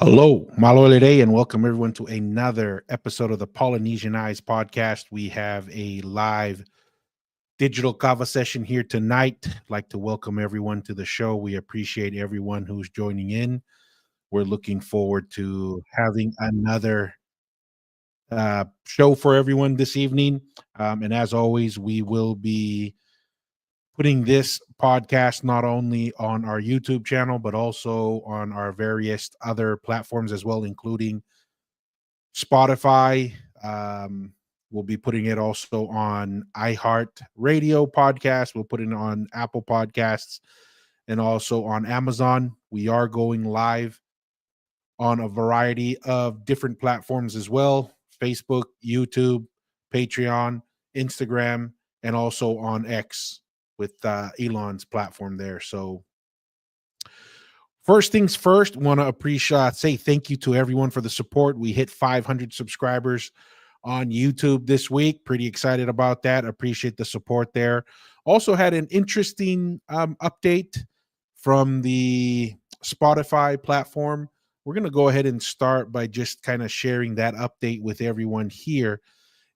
Hello, Malo Lede, and welcome everyone to another episode of the Polynesian Eyes podcast. We have a live digital kava session here tonight. I'd like to welcome everyone to the show. We appreciate everyone who's joining in. We're looking forward to having another show for everyone this evening. And as always, we will be putting this podcast not only on our YouTube channel, but also on our various other platforms as well, including Spotify. We'll be putting it also on iHeart Radio podcast. We'll put it on Apple Podcasts and also on Amazon. We are going live on a variety of different platforms as well: Facebook, YouTube, Patreon, Instagram, and also on X with Elon's platform there. So, first things first, want to appreciate say thank you to everyone for the support. We hit 500 subscribers on YouTube this week. Pretty excited about that. Appreciate the support there. Also had an interesting update from the Spotify platform. We're going to go ahead and start by just kind of sharing that update with everyone here.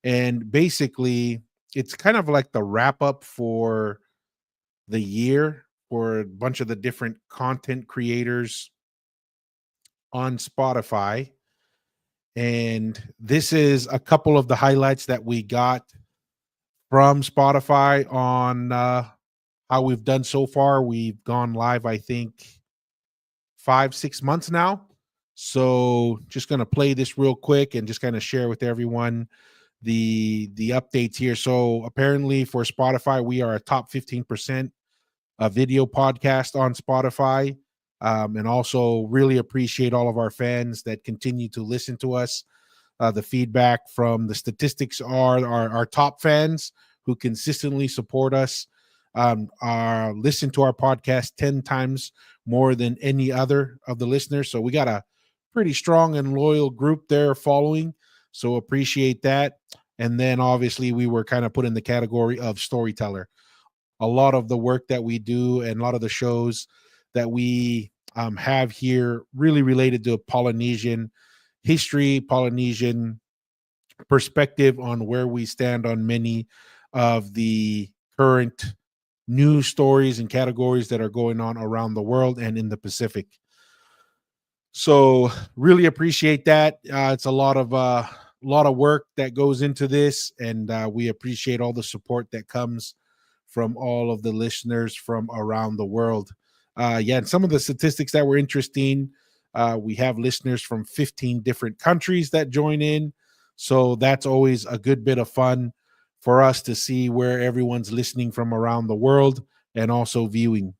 And basically, it's kind of like the wrap up for the year for a bunch of the different content creators on Spotify. And this is a couple of the highlights that we got from Spotify on how we've done so far. We've gone live, I think, 5, 6 months now. So just going to play this real quick and just kind of share with everyone the updates here. So apparently for Spotify, we are a top 15% video podcast on Spotify. And also really appreciate all of our fans that continue to listen to us. The feedback from the statistics are our top fans who consistently support us, are listen to our podcast 10 times more than any other of the listeners. So we got a pretty strong and loyal group there following. So appreciate that. And then obviously we were kind of put in the category of storyteller. A lot of the work that we do and a lot of the shows that we have here really related to Polynesian history, Polynesian perspective on where we stand on many of the current news stories and categories that are going on around the world and in the Pacific. So really appreciate that. It's a lot of work that goes into this, and we appreciate all the support that comes from all of the listeners from around the world. Yeah, and some of the statistics that were interesting. We have listeners from 15 different countries that join in. So that's always a good bit of fun for us to see where everyone's listening from around the world and also viewing.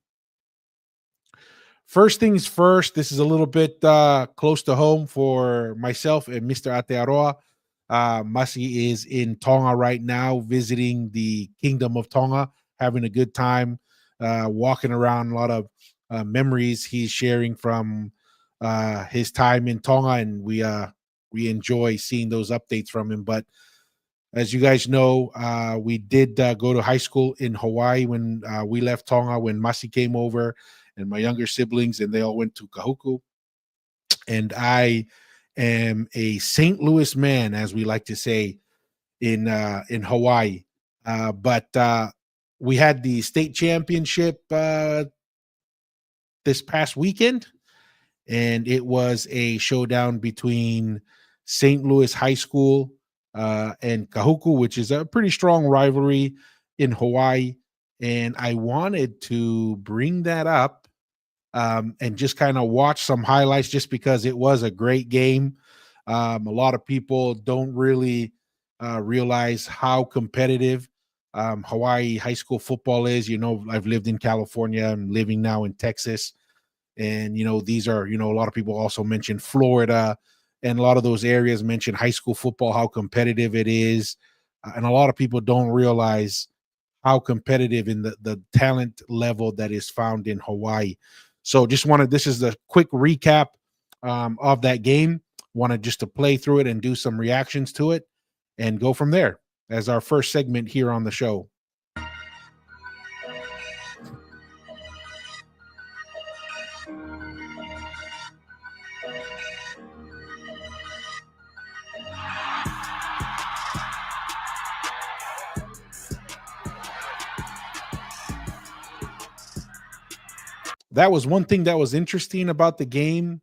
First things first, this is a little bit close to home for myself and Mr. Atearoa. Masi is in Tonga right now, visiting the Kingdom of Tonga, having a good time, walking around. A lot of memories he's sharing from his time in Tonga, and we enjoy seeing those updates from him. But as you guys know, we did go to high school in Hawaii when we left Tonga, when Masi came over, and my younger siblings, and they all went to Kahuku. And I am a St. Louis man, as we like to say in Hawaii. But we had the state championship this past weekend, and it was a showdown between St. Louis High School and Kahuku, which is a pretty strong rivalry in Hawaii. And I wanted to bring that up and just kind of watch some highlights just because it was a great game. A lot of people don't really realize how competitive Hawaii high school football is. You know, I've lived in California. I'm living now in Texas. And, these are, a lot of people also mention Florida, and a lot of those areas mention high school football, how competitive it is. And a lot of people don't realize how competitive in the talent level that is found in Hawaii. So this is the quick recap of that game. Wanted just to play through it and do some reactions to it and go from there as our first segment here on the show. that was one thing that was interesting about the game.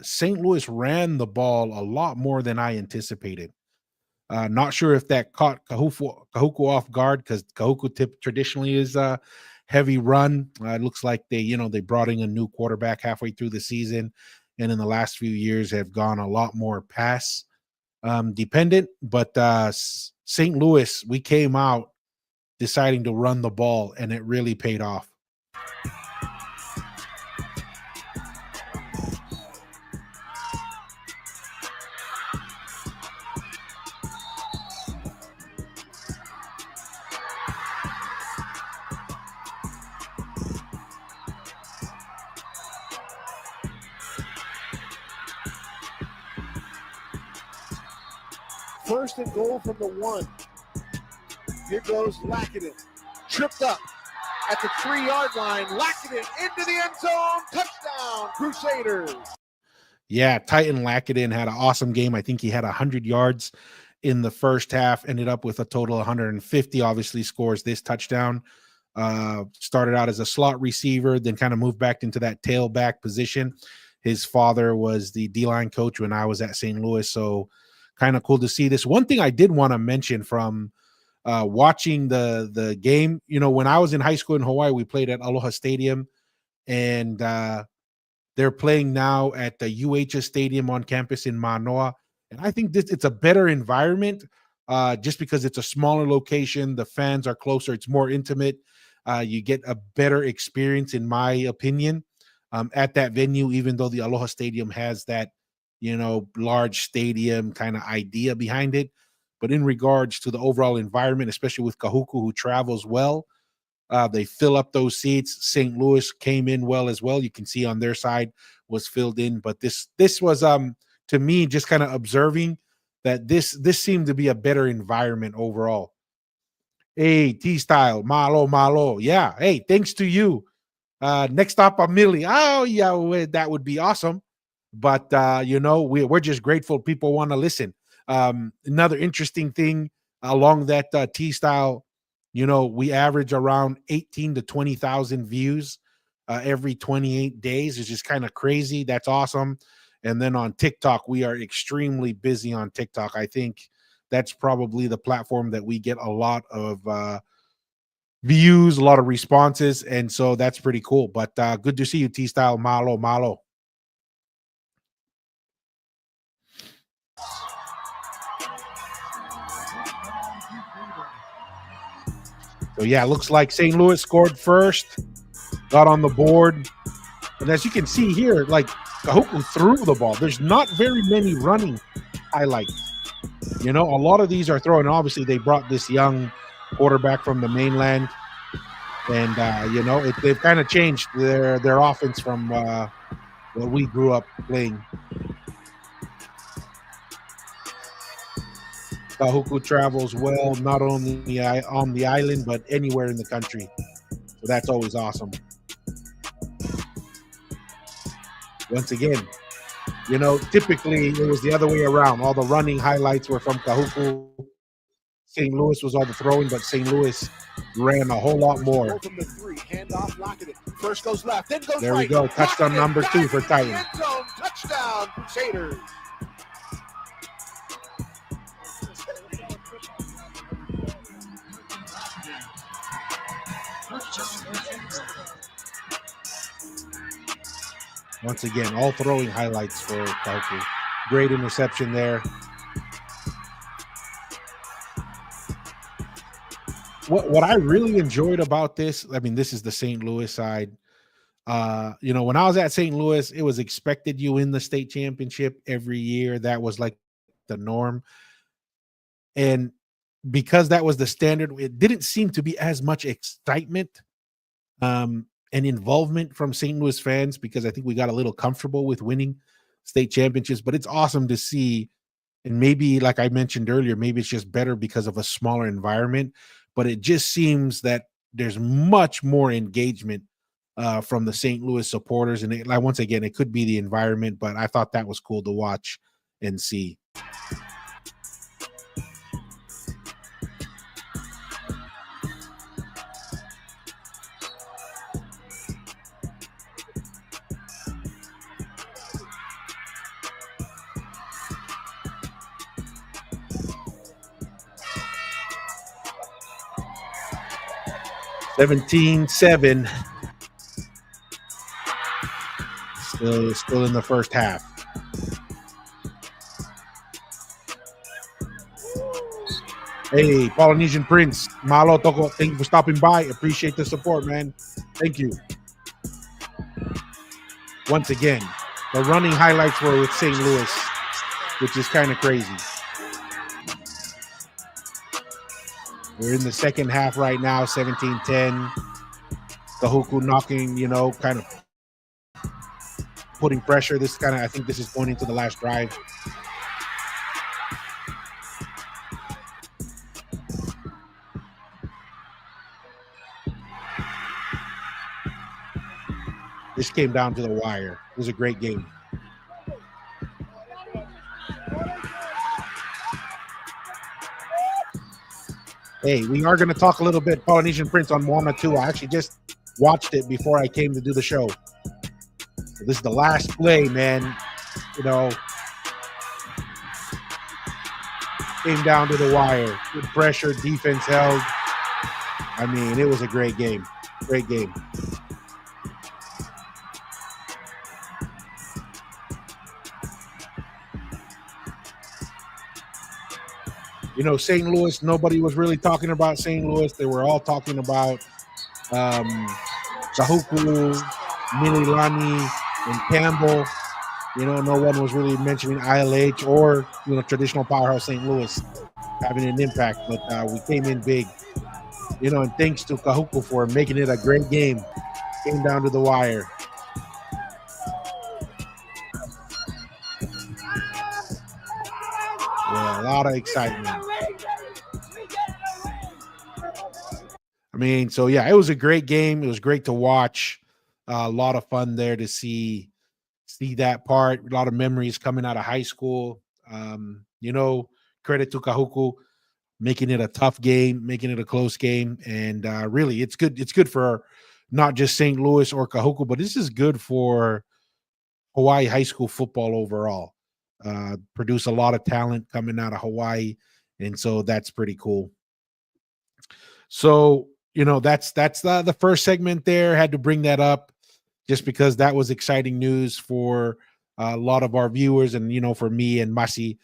St. Louis ran the ball a lot more than I anticipated. Not sure if that caught Kahuku off guard because Kahuku tip traditionally is a heavy run. It looks like they brought in a new quarterback halfway through the season, and in the last few years have gone a lot more pass dependent. But St. Louis, we came out deciding to run the ball, and it really paid off. First and goal from the 1. Here goes Lackinen. Tripped up at the 3-yard line. Lackinen into the end zone. Touchdown, Crusaders. Yeah, Titan Lackinen had an awesome game. I think he had 100 yards in the first half, ended up with a total of 150, obviously scores this touchdown. Started out as a slot receiver, then kind of moved back into that tailback position. His father was the D-line coach when I was at St. Louis, so kind of cool to see this. One thing I did want to mention from watching the game, when I was in high school in Hawaii, we played at Aloha Stadium, and they're playing now at the UHS Stadium on campus in Manoa. And I think it's a better environment just because it's a smaller location. The fans are closer. It's more intimate. You get a better experience, in my opinion, at that venue, even though the Aloha Stadium has that, large stadium kind of idea behind it. But in regards to the overall environment, especially with Kahuku, who travels well, they fill up those seats. St. Louis came in well as well. You can see on their side was filled in. But this was to me just kind of observing that this seemed to be a better environment overall. Hey, T-Style, malo. Yeah. Hey, thanks to you. Next stop, a milli. Oh, yeah, that would be awesome. But we're just grateful people want to listen. Another interesting thing along that T-Style, we average around 18 to 20,000 views every 28 days. It's just kind of crazy. That's awesome. And then on TikTok, we are extremely busy on TikTok. I think that's probably the platform that we get a lot of views, a lot of responses. And so that's pretty cool. But good to see you, T-Style. Malo. So yeah, it looks like St. Louis scored first, got on the board. And as you can see here, like Kahuku threw the ball. There's not very many running highlights. A lot of these are throwing. Obviously, they brought this young quarterback from the mainland. And they've kind of changed their offense from what we grew up playing. Kahuku travels well, not only on the island, but anywhere in the country. So that's always awesome. Once again, typically it was the other way around. All the running highlights were from Kahuku. St. Louis was all the throwing, but St. Louis ran a whole lot more. From the 3, handoff, Lackinen. First goes left, then goes there right. We go. Touchdown number 2 for Titan. Touchdown, Crusaders. Once again, all throwing highlights for Kahuku. Great interception there. What I really enjoyed about this, I mean, this is the St. Louis side. When I was at St. Louis, it was expected you win the state championship every year. That was like the norm. And because that was the standard, it didn't seem to be as much excitement and involvement from St. Louis fans because I think we got a little comfortable with winning state championships. But it's awesome to see. And maybe, like I mentioned earlier, maybe it's just better because of a smaller environment. But it just seems that there's much more engagement from the St. Louis supporters. And once again, it could be the environment, but I thought that was cool to watch and see. 17-7. Still in the first half. Hey, Polynesian Prince, Malo Toko, thank you for stopping by. Appreciate the support, man. Thank you. Once again, the running highlights were with St. Louis, which is kind of crazy. We're in the second half right now, 17-10. Kahuku knocking, kind of putting pressure. I think this is going into the last drive. This came down to the wire. It was a great game. Hey, we are going to talk a little bit Polynesian Prince on Moana 2. I actually just watched it before I came to do the show. So this is the last play, man. Came down to the wire. Good pressure, defense held. I mean, it was a great game. Great game. St. Louis, nobody was really talking about St. Louis. They were all talking about Kahuku, Mililani, and Campbell. No one was really mentioning ILH or, traditional powerhouse St. Louis having an impact. But we came in big, and thanks to Kahuku for making it a great game. Came down to the wire. Yeah, a lot of excitement. I mean, so yeah, it was a great game. It was great to watch. A lot of fun there to see that part. A lot of memories coming out of high school. Credit to Kahuku making it a tough game, making it a close game, and really, it's good. It's good for not just St. Louis or Kahuku, but this is good for Hawaii high school football overall. Produce a lot of talent coming out of Hawaii, and so that's pretty cool. So that's the first segment there. Had to bring that up just because that was exciting news for a lot of our viewers, and for me and Masi.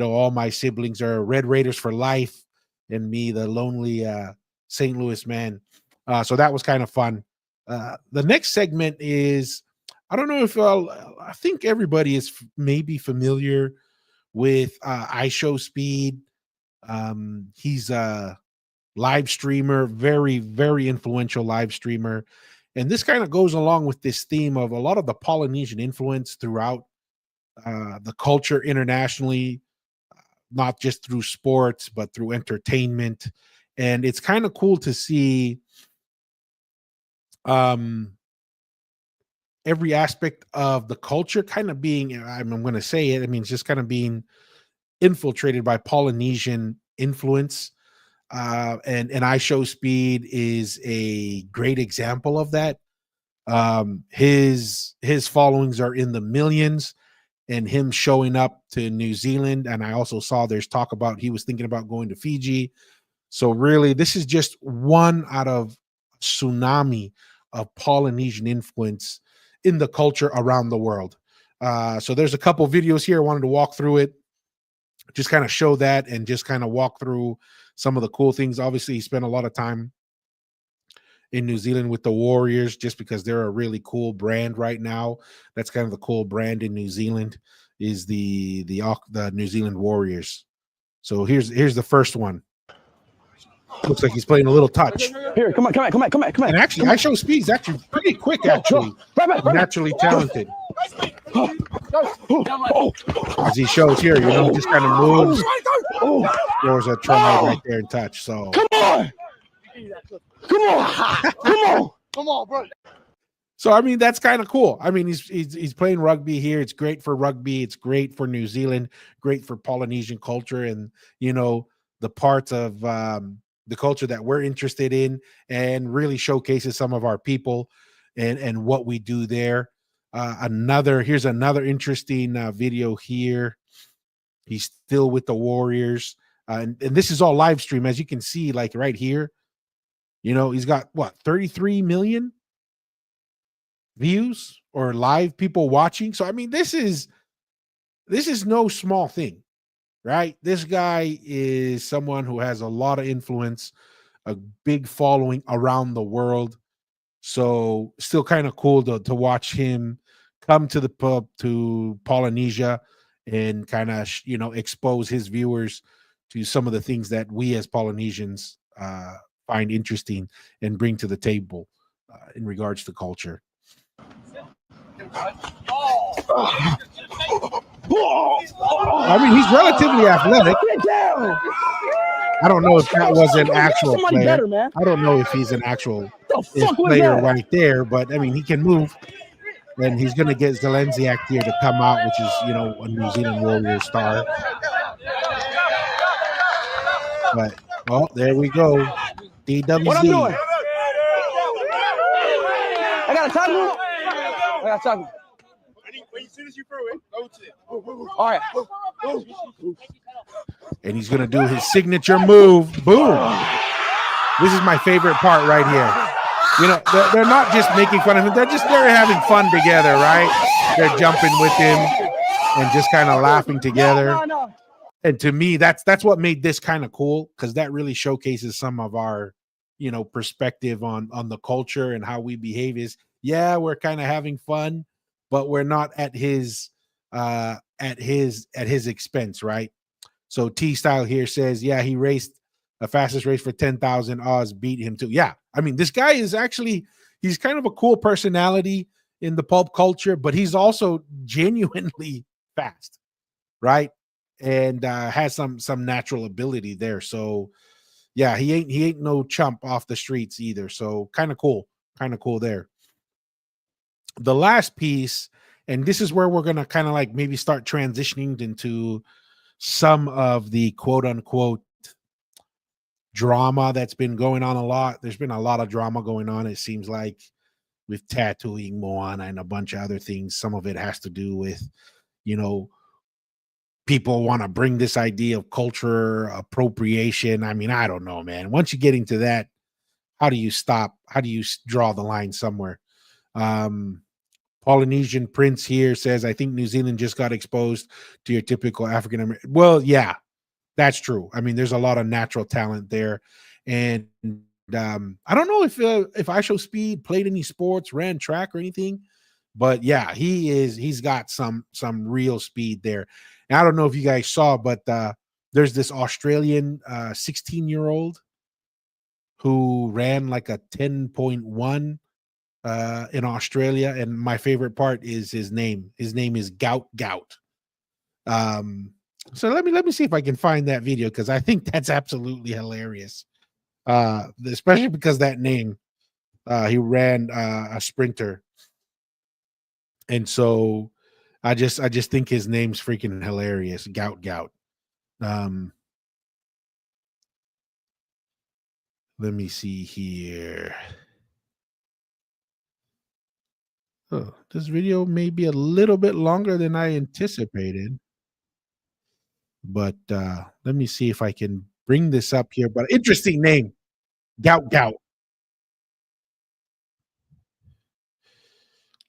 All my siblings are Red Raiders for life, and me, the lonely St. Louis man. So that was kind of fun. The next segment is, I don't know if I think everybody is maybe familiar with iShowSpeed. He's a live streamer, very, very influential live streamer. And this kind of goes along with this theme of a lot of the Polynesian influence throughout the culture internationally, not just through sports, but through entertainment. And it's kind of cool to see every aspect of the culture kind of being, I'm going to say it, it's just kind of being infiltrated by Polynesian influence. And iShowSpeed is a great example of that. His followings are in the millions, and him showing up to New Zealand. And I also saw there's talk about he was thinking about going to Fiji. So really, this is just one out of a tsunami of Polynesian influence in the culture around the world. So there's a couple videos here. I wanted to walk through it, just kind of show that, and just kind of walk through some of the cool things. Obviously, he spent a lot of time in New Zealand with the Warriors, just because they're a really cool brand right now. That's kind of the cool brand in New Zealand, is the New Zealand Warriors. So here's the first one. Looks like he's playing a little touch. Here, come on. And actually, iShowSpeed's actually pretty quick, actually. Naturally talented. As he shows here, just kind of moves. There's a try right there and touch. So Come on, bro. So that's kind of cool. He's playing rugby here. It's great for rugby. It's great for New Zealand. Great for Polynesian culture, and the parts of the culture that we're interested in, and really showcases some of our people and what we do there. Here's another interesting video here. He's still with the Warriors, and this is all live stream, as you can see, like right here. You know, he's got what, 33 million views or live people watching. So I mean, this is no small thing, right? This guy is someone who has a lot of influence, a big following around the world. So still kind of cool to watch him come to the pub to Polynesia and kind of expose his viewers to some of the things that we as Polynesians find interesting and bring to the table in regards to culture. I mean, he's relatively athletic. I don't know if that was an actual player. Better, I don't know if he's an actual player right there, but I mean, he can move. And he's going to get Zelenziak here to come out, which is, a New Zealand Warrior star. But, there we go. DWZ. What I'm doing? I got to talk. As soon as you throw it, go to it. All right. And he's going to do his signature move. Boom. This is my favorite part right here. They're not just making fun of him. They're having fun together, right? They're jumping with him and just kind of laughing together. No. And to me, that's what made this kind of cool, because that really showcases some of our, perspective on the culture and how we behave. Is we're kind of having fun, but we're not at his expense, right? So T-Style here says, he raced the fastest race for 10,000. Oz beat him too. Yeah, I mean, this guy is he's kind of a cool personality in the pulp culture, but he's also genuinely fast, right? And has some natural ability there. So yeah, he ain't no chump off the streets either. So kind of cool there. The last piece, and this is where we're gonna kind of like maybe start transitioning into some of the quote unquote drama that's been going on a lot. There's been a lot of drama going on, it seems like, with tattooing Moana and a bunch of other things. Some of it has to do with, people want to bring this idea of culture appropriation. I mean, I don't know, man. Once you get into that, how do you stop? How do you draw the line somewhere? Polynesian Prince here says, I think New Zealand just got exposed to your typical African American. Well, yeah, that's true. I mean, there's a lot of natural talent there. And I don't know if IShowSpeed played any sports, ran track or anything, but yeah, he's got some real speed there. And I don't know if you guys saw, but there's this Australian 16-year-old who ran like a 10.1 in Australia. And my favorite part is his name. His name is Gout. So let me see if I can find that video, because I think that's absolutely hilarious. Especially because that name, he ran a sprinter. And so I just think his name's freaking hilarious. Gout. Let me see here. Oh, this video may be a little bit longer than I anticipated. But let me see if I can bring this up here. But interesting name. Gout.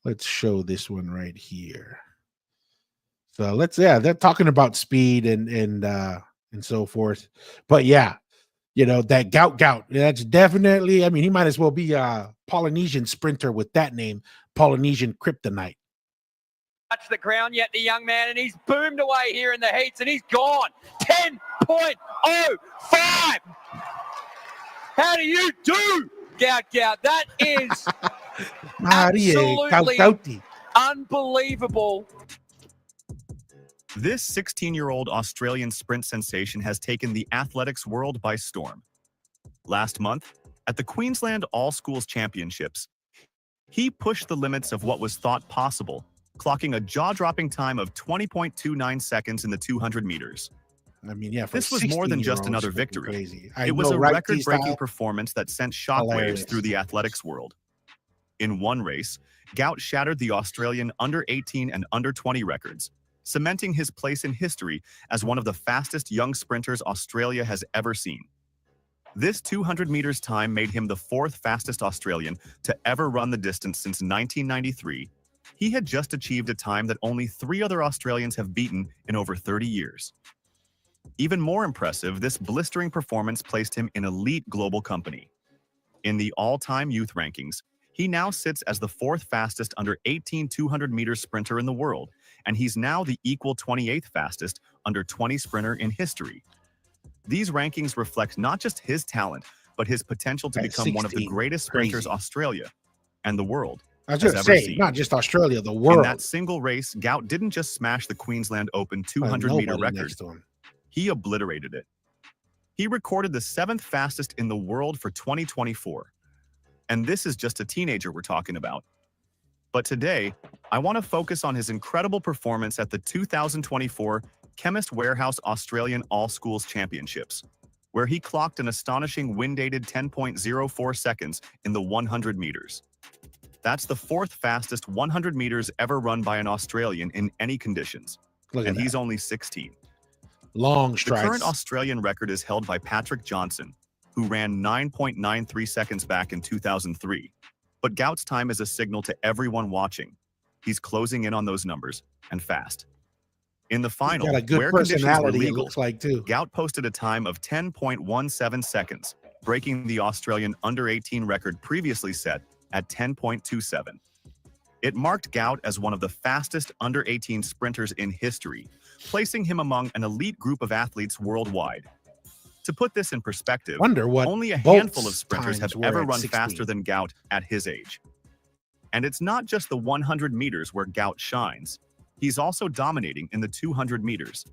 Let's show this one right here. So they're talking about speed and so forth. But yeah, that Gout. That's definitely, I mean, he might as well be a Polynesian sprinter with that name, Polynesian Kryptonite. Touch the ground yet, the young man, and he's boomed away here in the heats, and he's gone 10.05. How do you do, Gout? That is absolutely unbelievable. This 16-year-old Australian sprint sensation has taken the athletics world by storm. Last month, at the Queensland All-Schools Championships, he pushed the limits of what was thought possible, clocking a jaw-dropping time of 20.29 seconds in the 200 meters. I mean, yeah, this was more than just another victory. Crazy. It was a record-breaking performance that sent shockwaves through the athletics world. In one race, Gout shattered the Australian under-18 and under-20 records, cementing his place in history as one of the fastest young sprinters Australia has ever seen. This 200 meters time made him the 4th fastest Australian to ever run the distance since 1993. He had just achieved a time that only 3 other Australians have beaten in over 30 years. Even more impressive, this blistering performance placed him in elite global company. In the all-time youth rankings, he now sits as the 4th fastest under 18 200-meter sprinter in the world, and he's now the equal 28th fastest under 20 sprinter in history. These rankings reflect not just his talent, but his potential to become one of the greatest sprinters Australia and the world I was going to say, not just Australia, the world. In that single race, Gout didn't just smash the Queensland Open 200-meter record. He obliterated it. He recorded the 7th fastest in the world for 2024. And this is just a teenager we're talking about. But today, I want to focus on his incredible performance at the 2024 Chemist Warehouse Australian All-Schools Championships, where he clocked an astonishing wind-dated 10.04 seconds in the 100 meters. That's the 4th fastest 100 meters ever run by an Australian in any conditions. And he's only 16. Long strides. The current Australian record is held by Patrick Johnson, who ran 9.93 seconds back in 2003. But Gout's time is a signal to everyone watching. He's closing in on those numbers, and fast. In the final, where conditions were legal, Gout posted a time of 10.17 seconds, breaking the Australian under-18 record previously set at 10.27. It marked Gout as one of the fastest under-18 sprinters in history, placing him among an elite group of athletes worldwide. To put this in perspective, only a handful of sprinters have ever run faster than Gout at his age. And it's not just the 100 meters where Gout shines. He's also dominating in the 200 meters,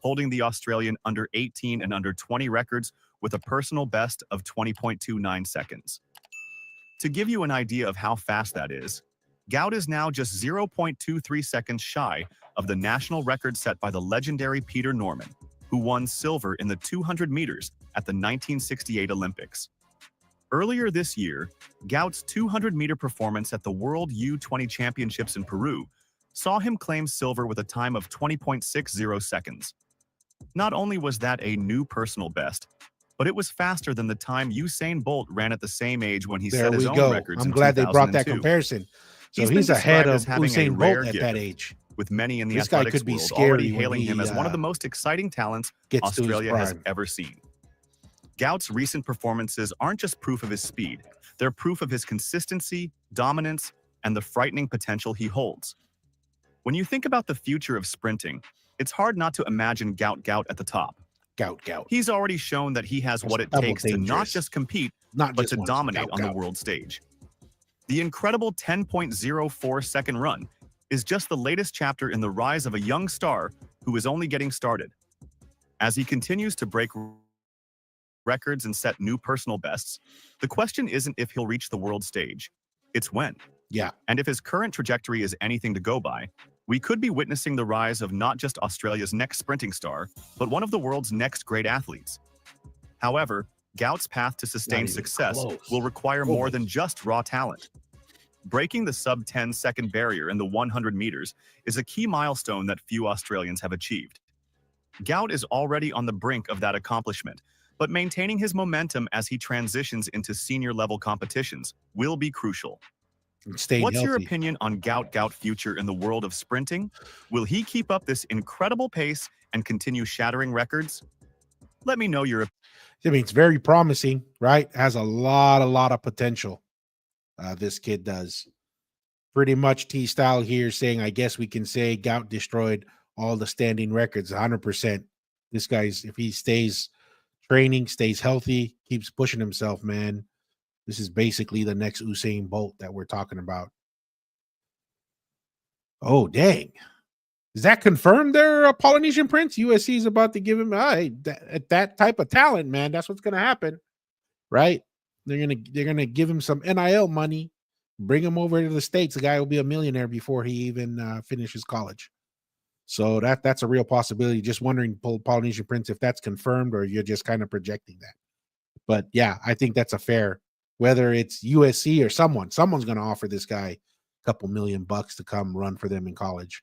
holding the Australian under-18 and under-20 records with a personal best of 20.29 seconds. To give you an idea of how fast that is, Gout is now just 0.23 seconds shy of the national record set by the legendary Peter Norman, who won silver in the 200 meters at the 1968 Olympics. Earlier this year, Gout's 200-meter performance at the World U20 Championships in Peru saw him claim silver with a time of 20.60 seconds. Not only was that a new personal best, but it was faster than the time Usain Bolt ran at the same age when he set his own records in 2002. I'm glad they brought that comparison. So he's ahead of Usain Bolt at that age. With many in the athletics world already hailing him as one of the most exciting talents Australia has ever seen. Gout's recent performances aren't just proof of his speed, they're proof of his consistency, dominance, and the frightening potential he holds. When you think about the future of sprinting, it's hard not to imagine Gout at the top. Gout. He's already shown that he has what it takes to not just compete, but to dominate on the world stage. The incredible 10.04 second run is just the latest chapter in the rise of a young star who is only getting started. As he continues to break records and set new personal bests, the question isn't if he'll reach the world stage, it's when. Yeah. And if his current trajectory is anything to go by, we could be witnessing the rise of not just Australia's next sprinting star, but one of the world's next great athletes. However, Gout's path to sustained success will require more than just raw talent. Breaking the sub-10 second barrier in the 100 meters is a key milestone that few Australians have achieved. Gout is already on the brink of that accomplishment, but maintaining his momentum as he transitions into senior-level competitions will be crucial. What's your opinion on Gout's future in the world of sprinting? Will he keep up this incredible pace and continue shattering records? Let me know your opinion. I mean, it's very promising, right? Has a lot of potential. This kid does. Pretty much T-Style here saying, I guess we can say Gout destroyed all the standing records, 100%. This guy's, if he stays training, stays healthy, keeps pushing himself, man, this is basically the next Usain Bolt that we're talking about. Oh, dang. Is that confirmed there, Polynesian Prince? USC is about to give him that type of talent, man. That's what's going to happen, right? They're gonna give him some NIL money, bring him over to the States. The guy will be a millionaire before he even finishes college. So that's a real possibility. Just wondering, Polynesian Prince, if that's confirmed or you're just kind of projecting that. But yeah, I think that's a fair. Whether it's USC or someone's going to offer this guy a couple $1 million to come run for them in college.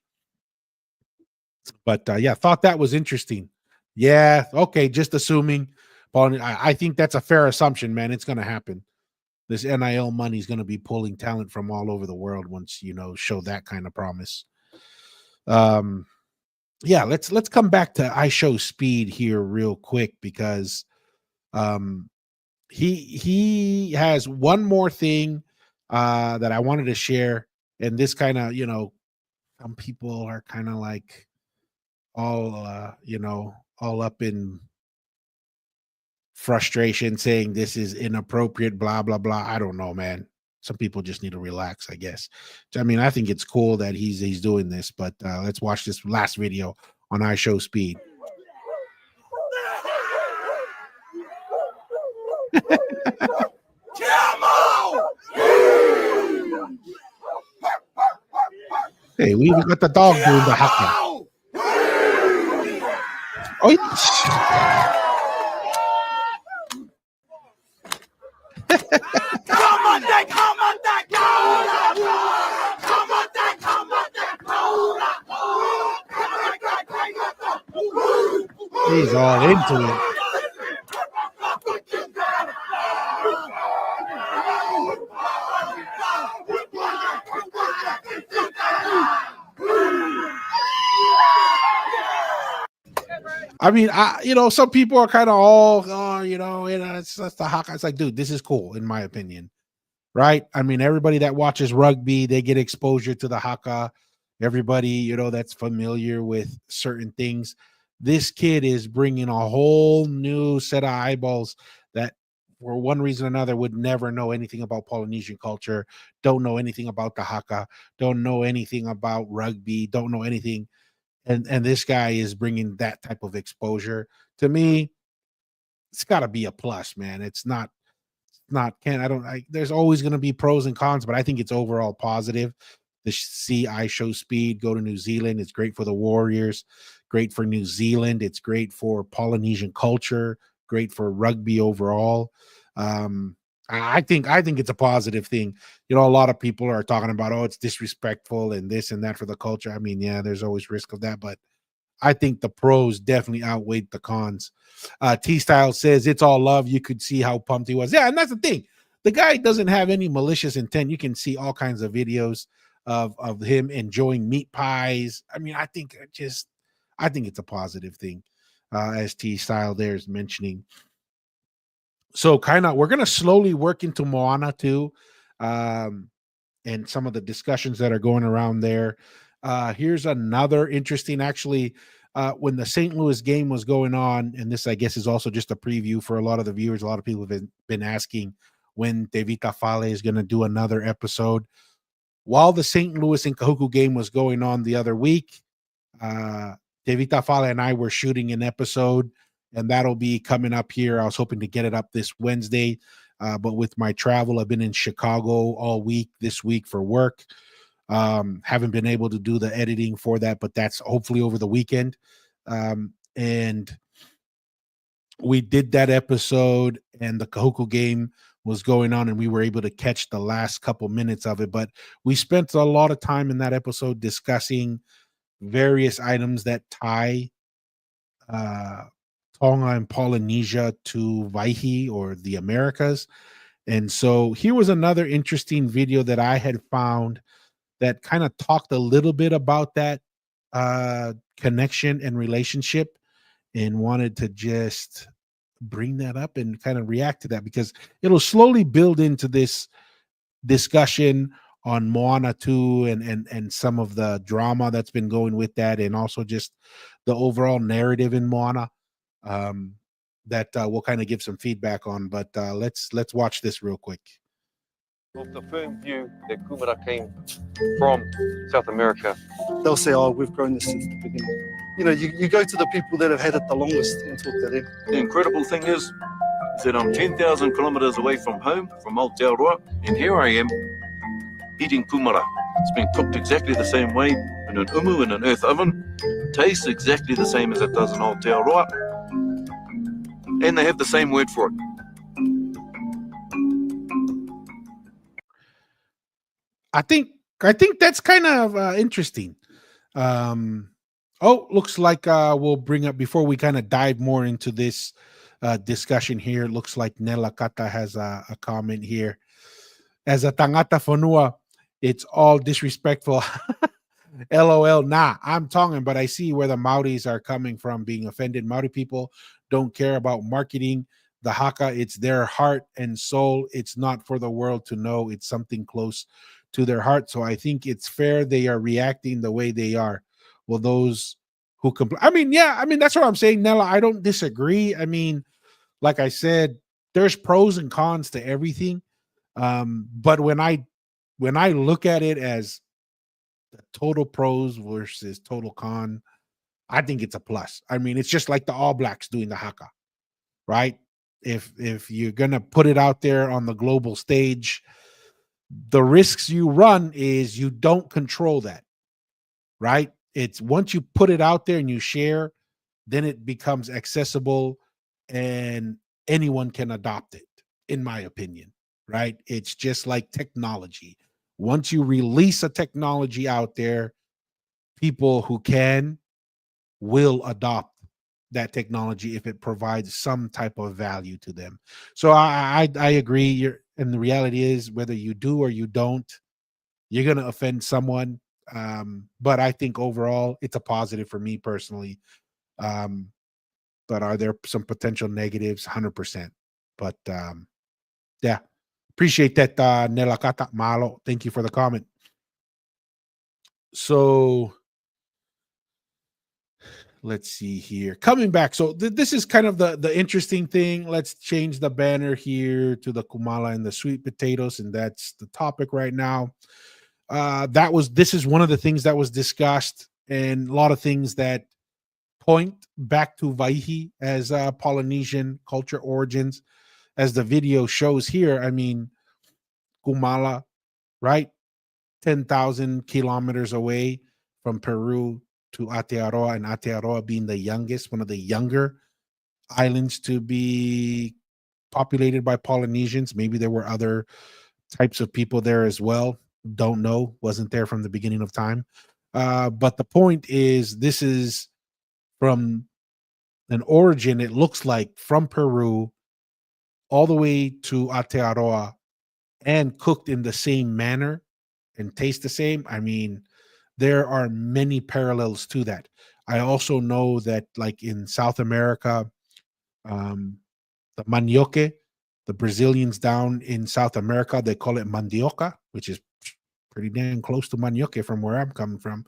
But yeah, thought that was interesting. Yeah, okay, just assuming. I think that's a fair assumption, man. It's going to happen. This NIL money is going to be pulling talent from all over the world once, show that kind of promise. Yeah, let's come back to IShowSpeed here real quick, because he has one more thing that I wanted to share. And this kind of, some people are kind of like all up in frustration, saying this is inappropriate, blah blah blah. I don't know, man. Some people just need to relax, I guess. I mean, I think it's cool that he's doing this, but let's watch this last video on IShowSpeed. Hey, we got the dog doing the haka. Oh, he's all into it. I mean, some people are kind of all, it's the haka. It's like, dude, this is cool, in my opinion, right? I mean, everybody that watches rugby, they get exposure to the haka. Everybody, that's familiar with certain things. This kid is bringing a whole new set of eyeballs that, for one reason or another, would never know anything about Polynesian culture, don't know anything about the haka, don't know anything about rugby, don't know anything. And this guy is bringing that type of exposure. To me, it's got to be a plus, man. There's always going to be pros and cons, but I think it's overall positive to see IShowSpeed go to New Zealand. It's great for the Warriors, great for New Zealand. It's great for Polynesian culture, great for rugby overall. I think it's a positive thing. A lot of people are talking about, it's disrespectful and this and that for the culture. I mean, yeah, there's always risk of that, but I think the pros definitely outweighed the cons. T-Style says it's all love. You could see how pumped he was. Yeah, and that's the thing. The guy doesn't have any malicious intent. You can see all kinds of videos of him enjoying meat pies. I mean, I think it's a positive thing, as T-Style there is mentioning. So we're going to slowly work into Moana too, and some of the discussions that are going around there. Here's another interesting, actually, when the St. Louis game was going on, and this, I guess, is also just a preview for a lot of the viewers. A lot of people have been asking when Tevita Fale is going to do another episode. While the St. Louis and Kahuku game was going on the other week, Tevita Fale and I were shooting an episode, and that'll be coming up here. I was hoping to get it up this Wednesday, but with my travel, I've been in Chicago all week this week for work. Haven't been able to do the editing for that, but that's hopefully over the weekend. And we did that episode, and the Kahuku game was going on, and we were able to catch the last couple minutes of it. But we spent a lot of time in that episode discussing various items that tie Tonga and Polynesia to Waihi, or the Americas. And so here was another interesting video that I had found that kind of talked a little bit about that connection and relationship, and wanted to just bring that up and kind of react to that, because it'll slowly build into this discussion on Moana 2 and some of the drama that's been going with that, and also just the overall narrative in Moana, that we'll kind of give some feedback on. But let's watch this real quick. Of the firm view that Kumara came from South America. They'll say, we've grown this since the beginning. You go to the people that have had it the longest and talk to them. The incredible thing is that I'm 10,000 kilometers away from home, from Aotearoa, and here I am eating kumara. It's been cooked exactly the same way in an umu, in an earth oven. Tastes exactly the same as it does in Aotearoa. And they have the same word for it. I think that's kind of interesting. Looks like we'll bring up, before we kind of dive more into this discussion here. It looks like Nela Kata has a comment here. As a Tangata Fonua, it's all disrespectful. LOL. Nah, I'm talking, but I see where the Maoris are coming from, being offended. Maori people don't care about marketing the haka. It's their heart and soul. It's not for the world to know. It's something close to their heart. So I think it's fair they are reacting the way they are. Well, those who complain, I mean, that's what I'm saying, Nella. I don't disagree. I mean, like I said, there's pros and cons to everything. But when I look at it as the total pros versus total con, I think it's a plus. I mean, it's just like the All Blacks doing the haka, right? If you're gonna put it out there on the global stage, the risks you run is you don't control that, right? It's once you put it out there and you share, then it becomes accessible and anyone can adopt it, in my opinion, right? It's just like technology. Once you release a technology out there, people who will adopt that technology if it provides some type of value to them. So I agree. And the reality is, whether you do or you don't, you're going to offend someone. But I think overall, it's a positive for me personally. But are there some potential negatives? 100%. But yeah, appreciate that, Nelakata Malo. Thank you for the comment. So let's see here. Coming back. So this is kind of the interesting thing. Let's change the banner here to the kumala and the sweet potatoes, and that's the topic right now. This is one of the things that was discussed, and a lot of things that point back to Waihi as Polynesian culture origins, as the video shows here. I mean, kumala, right? 10,000 kilometers away from Peru to Aotearoa, and Aotearoa being the youngest, one of the younger islands to be populated by Polynesians. Maybe there were other types of people there as well. Don't know. Wasn't there from the beginning of time. But the point is, this is from an origin, it looks like, from Peru all the way to Aotearoa, and cooked in the same manner and taste the same. I mean, there are many parallels to that. I also know that, like in South America, the manioke, the Brazilians down in South America, they call it mandioca, which is pretty damn close to manioke from where I'm coming from,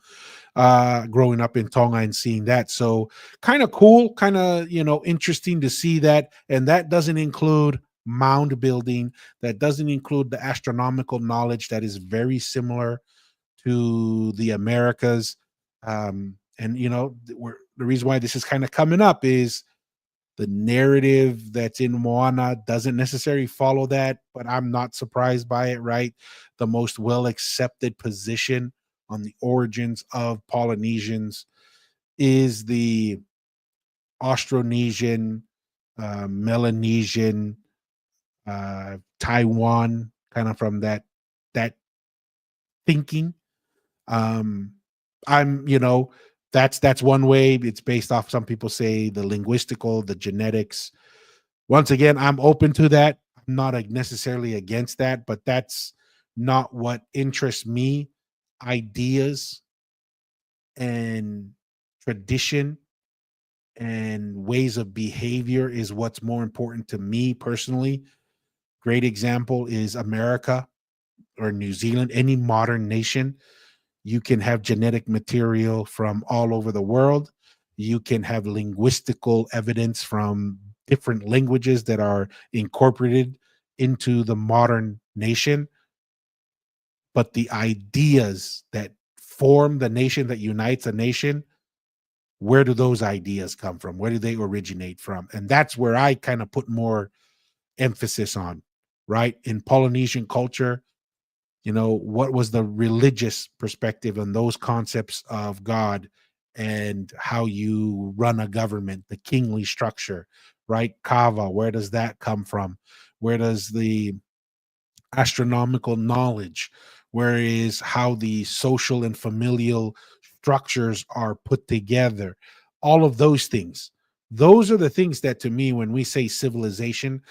growing up in Tonga and seeing that. So kind of cool, kind of, interesting to see that. And that doesn't include mound building. That doesn't include the astronomical knowledge that is very similar to the Americas. And, the reason why this is kind of coming up is the narrative that's in Moana doesn't necessarily follow that, but I'm not surprised by it, right? The most well-accepted position on the origins of Polynesians is the Austronesian, Melanesian, Taiwan, kind of from that thinking. That's one way. It's based off, some people say, the linguistical, the genetics. Once again, I'm open to that. I'm not necessarily against that, but that's not what interests me. Ideas and tradition and ways of behavior is what's more important to me personally. Great example is America or New Zealand, any modern nation. You can have genetic material from all over the world. You can have linguistical evidence from different languages that are incorporated into the modern nation. But the ideas that form the nation, that unites a nation, where do those ideas come from? Where do they originate from? And that's where I kind of put more emphasis on, right? In Polynesian culture, what was the religious perspective on those concepts of God and how you run a government, the kingly structure, right? Kava, where does that come from? Where does the astronomical knowledge, where is how the social and familial structures are put together? All of those things, Those are the things that, to me, when we say civilization,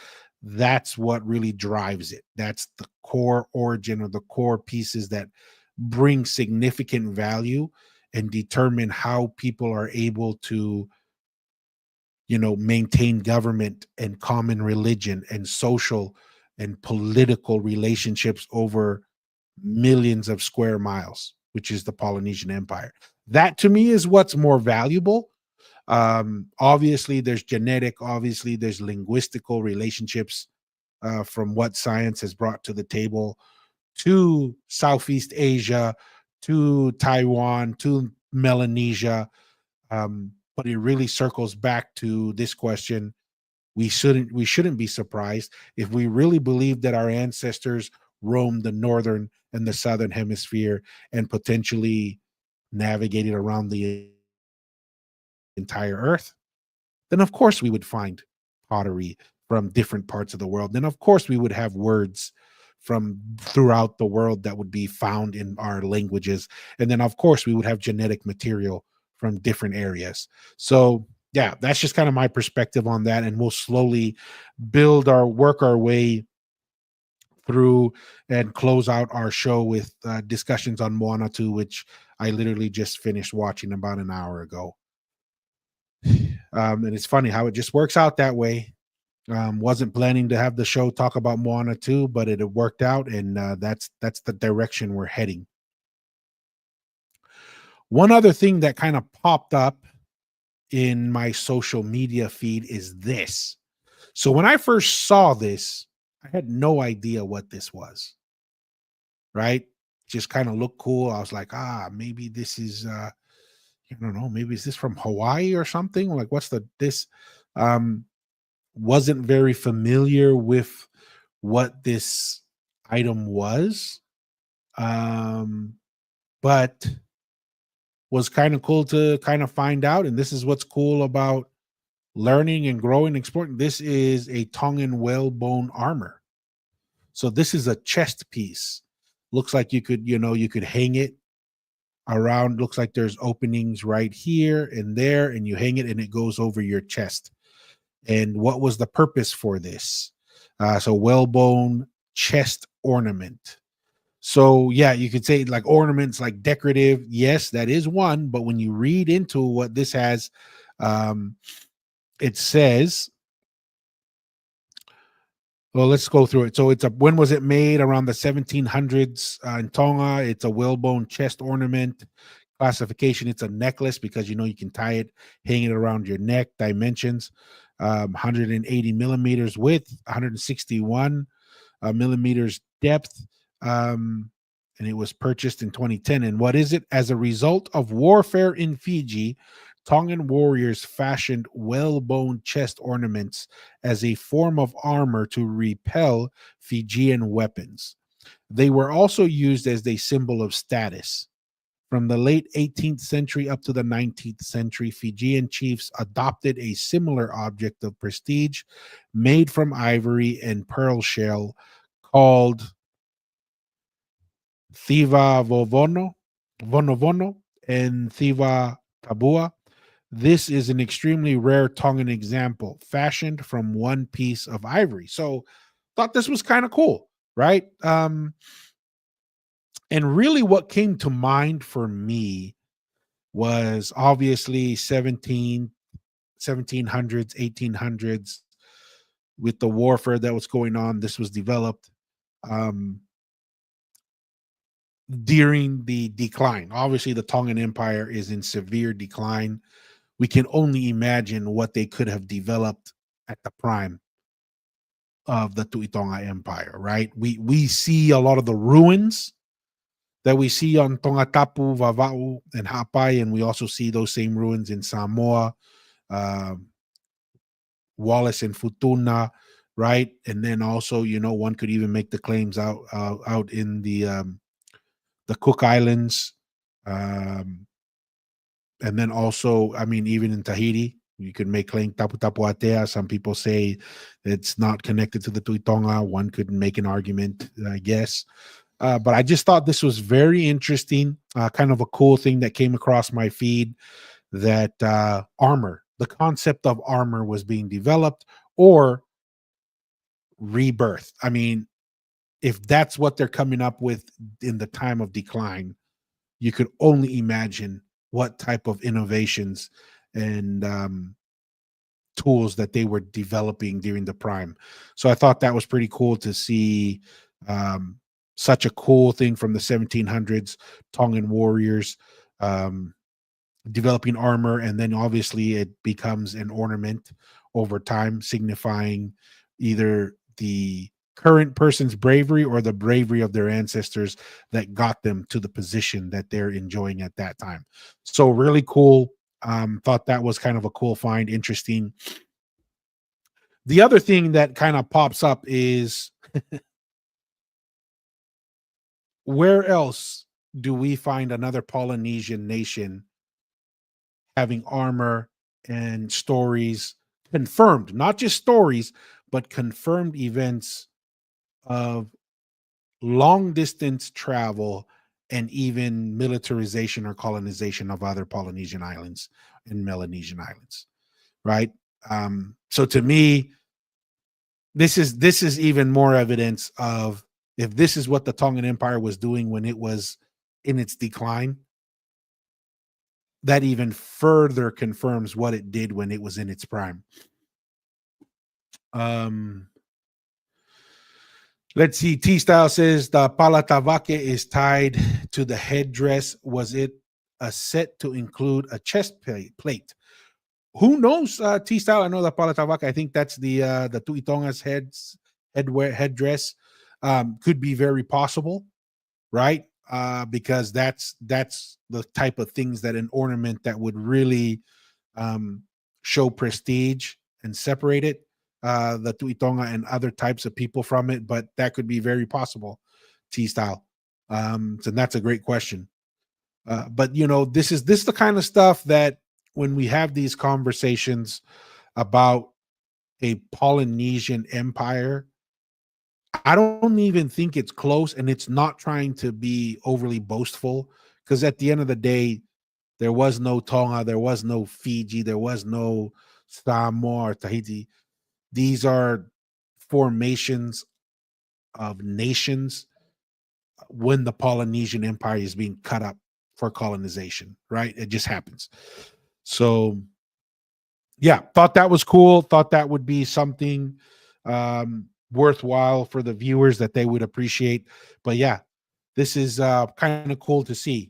that's what really drives it. That's the core origin or the core pieces that bring significant value and determine how people are able to, maintain government and common religion and social and political relationships over millions of square miles, which is the Polynesian Empire. That, to me, is what's more valuable. Obviously there's genetic, obviously there's linguistical relationships, from what science has brought to the table to Southeast Asia, to Taiwan, to Melanesia. But it really circles back to this question. We shouldn't be surprised if we really believe that our ancestors roamed the northern and the southern hemisphere and potentially navigated around the entire earth. Then of course we would find pottery from different parts of the world. Then of course we would have words from throughout the world that would be found in our languages. And then of course we would have genetic material from different areas. So yeah, that's just kind of my perspective on that. And we'll slowly work our way through and close out our show with discussions on Moana 2, which I literally just finished watching about an hour ago. And it's funny how it just works out that way. Wasn't planning to have the show talk about Moana 2, but it worked out, and that's the direction we're heading. One other thing that kind of popped up in my social media feed is this. So when I first saw this, I had no idea what this was, right? Just kind of looked cool. I was like, maybe this is, I don't know, maybe is this from Hawaii or something? Like, what's this? Wasn't very familiar with what this item was, but was kind of cool to kind of find out. And this is what's cool about learning and growing, exploring. This is a Tongan whalebone armor. So this is a chest piece. Looks like you could hang it around. Looks like there's openings right here and there, and you hang it and it goes over your chest. And what was the purpose for this? So whalebone chest ornament. So yeah, you could say like ornaments, like decorative. Yes, that is one. But when you read into what this has, it says, well, let's go through it. So when was it made? Around the 1700s in Tonga. It's a whalebone chest ornament. Classification, it's a necklace because you can tie it, hang it around your neck. Dimensions, 180 millimeters width, 161 millimeters depth. And it was purchased in 2010. And what is it? As a result of warfare in Fiji, Tongan warriors fashioned whalebone chest ornaments as a form of armor to repel Fijian weapons. They were also used as a symbol of status. From the late 18th century up to the 19th century, Fijian chiefs adopted a similar object of prestige made from ivory and pearl shell called Thiva Vovono and Thiva Tabua. This is an extremely rare Tongan example, fashioned from one piece of ivory. So thought this was kind of cool, right? And really what came to mind for me was obviously 1700s, 1800s, with the warfare that was going on. This was developed during the decline. Obviously, the Tongan Empire is in severe decline. We can only imagine what they could have developed at the prime of the Tu'i-Tonga Empire, right? We see a lot of the ruins that we see on Tongatapu, Vava'u, and Ha'apai, and we also see those same ruins in Samoa, Wallis and Futuna, right? And then also, one could even make the claims out in the Cook Islands, and then also, even in Tahiti, you could make claim Tapu Tapu Atea. Some people say it's not connected to the Tu'i-Tonga. One could make an argument, I guess. But I just thought this was very interesting, kind of a cool thing that came across my feed, that armor, the concept of armor was being developed or rebirth. I mean, if that's what they're coming up with in the time of decline, you could only imagine what type of innovations and tools that they were developing during the prime. So I thought that was pretty cool to see such a cool thing from the 1700s, Tongan warriors developing armor, and then obviously it becomes an ornament over time, signifying either the current person's bravery or the bravery of their ancestors that got them to the position that they're enjoying at that time. So really cool. Thought that was kind of a cool find, interesting. The other thing that kind of pops up is where else do we find another Polynesian nation having armor and stories confirmed, not just stories, but confirmed events of long distance travel and even militarization or colonization of other Polynesian islands and Melanesian islands, right? So to me, this is even more evidence of, if this is what the Tongan Empire was doing when it was in its decline, that even further confirms what it did when it was in its prime. Let's see. T-Style says the palatavake is tied to the headdress. Was it a set to include a chest plate? Who knows, T-Style? I know the palatavake. I think that's the Tuitonga's headdress. Could be very possible, right? Because that's the type of things that an ornament that would really show prestige and separate it, the Tuitonga and other types of people from it. But that could be very possible, T-Style. So that's a great question. But you know, this is the kind of stuff that when we have these conversations about a Polynesian empire, I don't even think it's close, and it's not trying to be overly boastful, because at the end of the day, there was no Tonga, there was no Fiji, there was no Samoa or Tahiti. These are formations of nations when the Polynesian Empire is being cut up for colonization, right? It just happens. So, yeah, thought that was cool. Thought that would be something worthwhile for the viewers that they would appreciate. But yeah, this is kind of cool to see.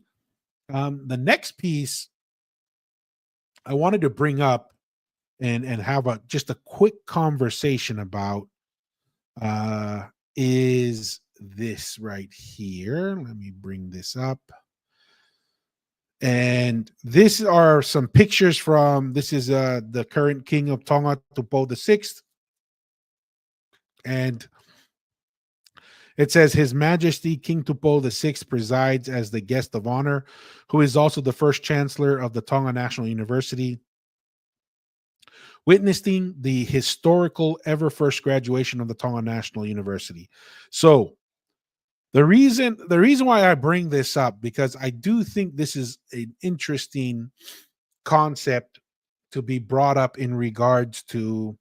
The next piece I wanted to bring up and have just a quick conversation about is this right here. Let me bring this up. And this are some pictures from, this is the current king of Tonga, Tupou VI. And it says, His Majesty King Tupou VI presides as the guest of honor, who is also the first chancellor of the Tonga National University, witnessing the historical ever first graduation of the Tonga National University. So the reason why I bring this up, because I do think this is an interesting concept to be brought up in regards to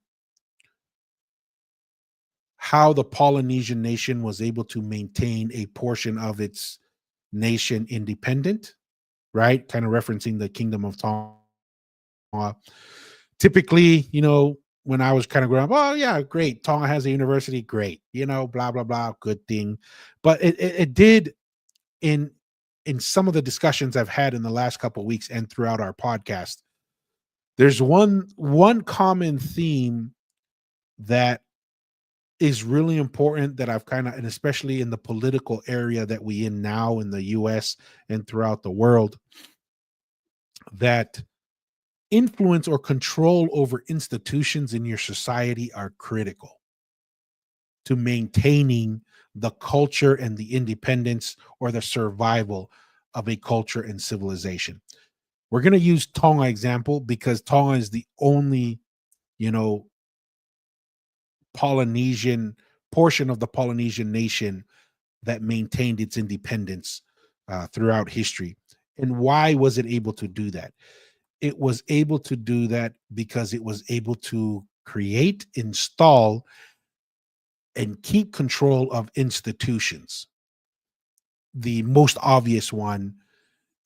how the Polynesian nation was able to maintain a portion of its nation independent, right? Kind of referencing the Kingdom of Tonga. Typically, you know, when I was kind of growing up, oh yeah, great, Tonga has a university, great, you know, blah blah blah, good thing. But it did in some of the discussions I've had in the last couple of weeks and throughout our podcast. There's one common theme that is really important that I've kind of, and especially in the political area that we in now in the US and throughout the world, that influence or control over institutions in your society are critical to maintaining the culture and the independence or the survival of a culture and civilization. We're going to use Tonga example because Tonga is the only, you know, Polynesian portion of the Polynesian nation that maintained its independence throughout history. And why was it able to do that? it was able to do that because it was able to create, install, and keep control of institutions. The most obvious one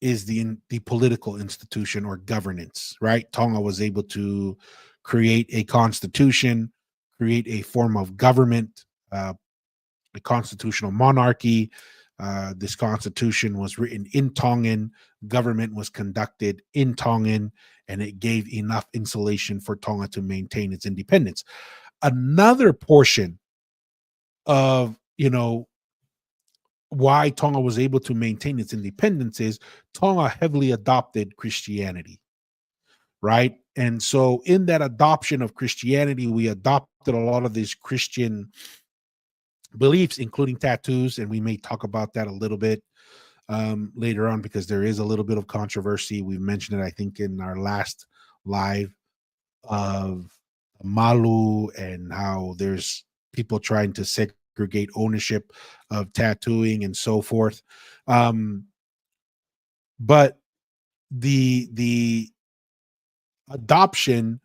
is the political institution or governance, right? Tonga was able to create a constitution, create a form of government, a constitutional monarchy. This constitution was written in Tongan, government was conducted in Tongan, and it gave enough insulation for Tonga to maintain its independence. Another portion of, why Tonga was able to maintain its independence is Tonga heavily adopted Christianity, right? And so in that adoption of Christianity, we adopted a lot of these Christian beliefs, including tattoos, and we may talk about that a little bit later on because there is a little bit of controversy. We mentioned it, I think, in our last live of Malu and how there's people trying to segregate ownership of tattooing and so forth. But the adoption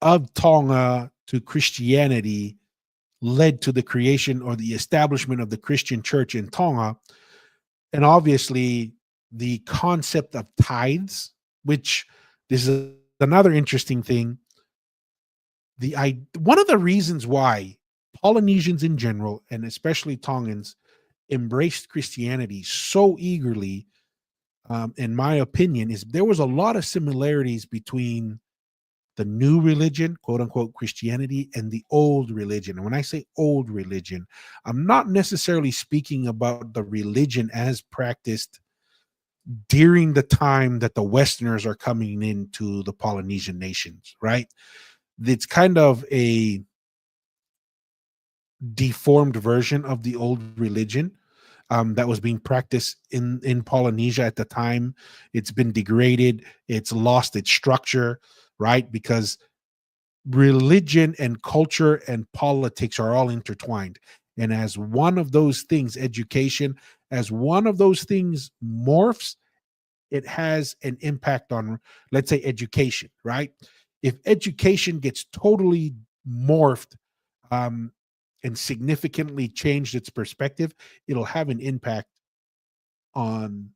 of Tonga to Christianity led to the creation or the establishment of the Christian church in Tonga. And obviously the concept of tithes, which this is another interesting thing. One of the reasons why Polynesians in general, and especially Tongans, embraced Christianity so eagerly, in my opinion, is there was a lot of similarities between the new religion, quote unquote, Christianity, and the old religion. And when I say old religion, I'm not necessarily speaking about the religion as practiced during the time that the Westerners are coming into the Polynesian nations, right? It's kind of a deformed version of the old religion that was being practiced in Polynesia at the time. It's been degraded. It's lost its structure, right? Because religion and culture and politics are all intertwined. And as one of those things, education, as one of those things morphs, it has an impact on, let's say, education, right? If education gets totally morphed and significantly changed its perspective, it'll have an impact on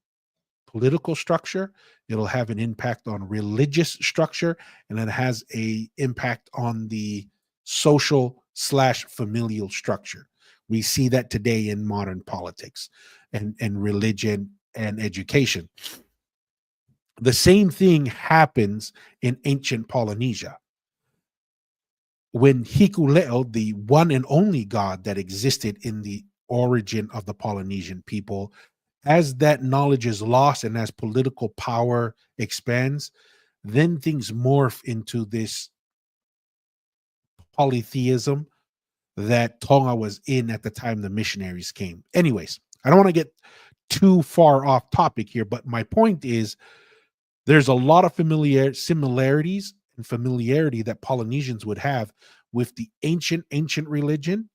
political structure, it'll have an impact on religious structure, and it has an impact on the social / familial structure. We see that today in modern politics and religion and education. The same thing happens in ancient Polynesia. When Hikuleo, the one and only god that existed in the origin of the Polynesian people, as that knowledge is lost and as political power expands, then things morph into this polytheism that Tonga was in at the time the missionaries came. Anyways, I don't want to get too far off topic here, but my point is there's a lot of similarities and familiarity that Polynesians would have with the ancient religion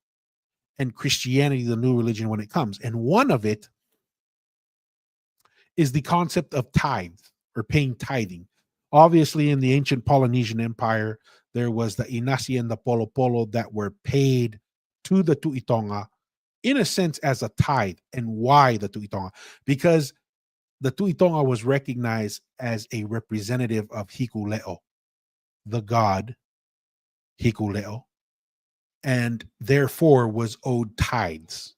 and Christianity, the new religion, when it comes. And one of it is the concept of tithes or paying tithing. Obviously, in the ancient Polynesian Empire, there was the Inasi and the Polo Polo that were paid to the Tu'itonga, in a sense, as a tithe. And why the Tu'itonga? Because the Tu'itonga was recognized as a representative of Hikuleo, the god Hikuleo, and therefore was owed tithes,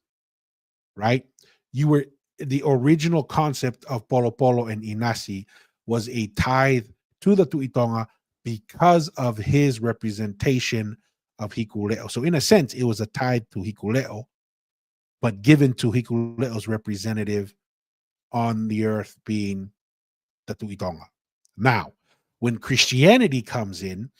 right? The original concept of Polo Polo and Inasi was a tithe to the Tu'itonga because of his representation of Hikuleo. So in a sense, it was a tithe to Hikuleo, but given to Hikuleo's representative on the earth being the Tu'itonga. Now, when Christianity comes in,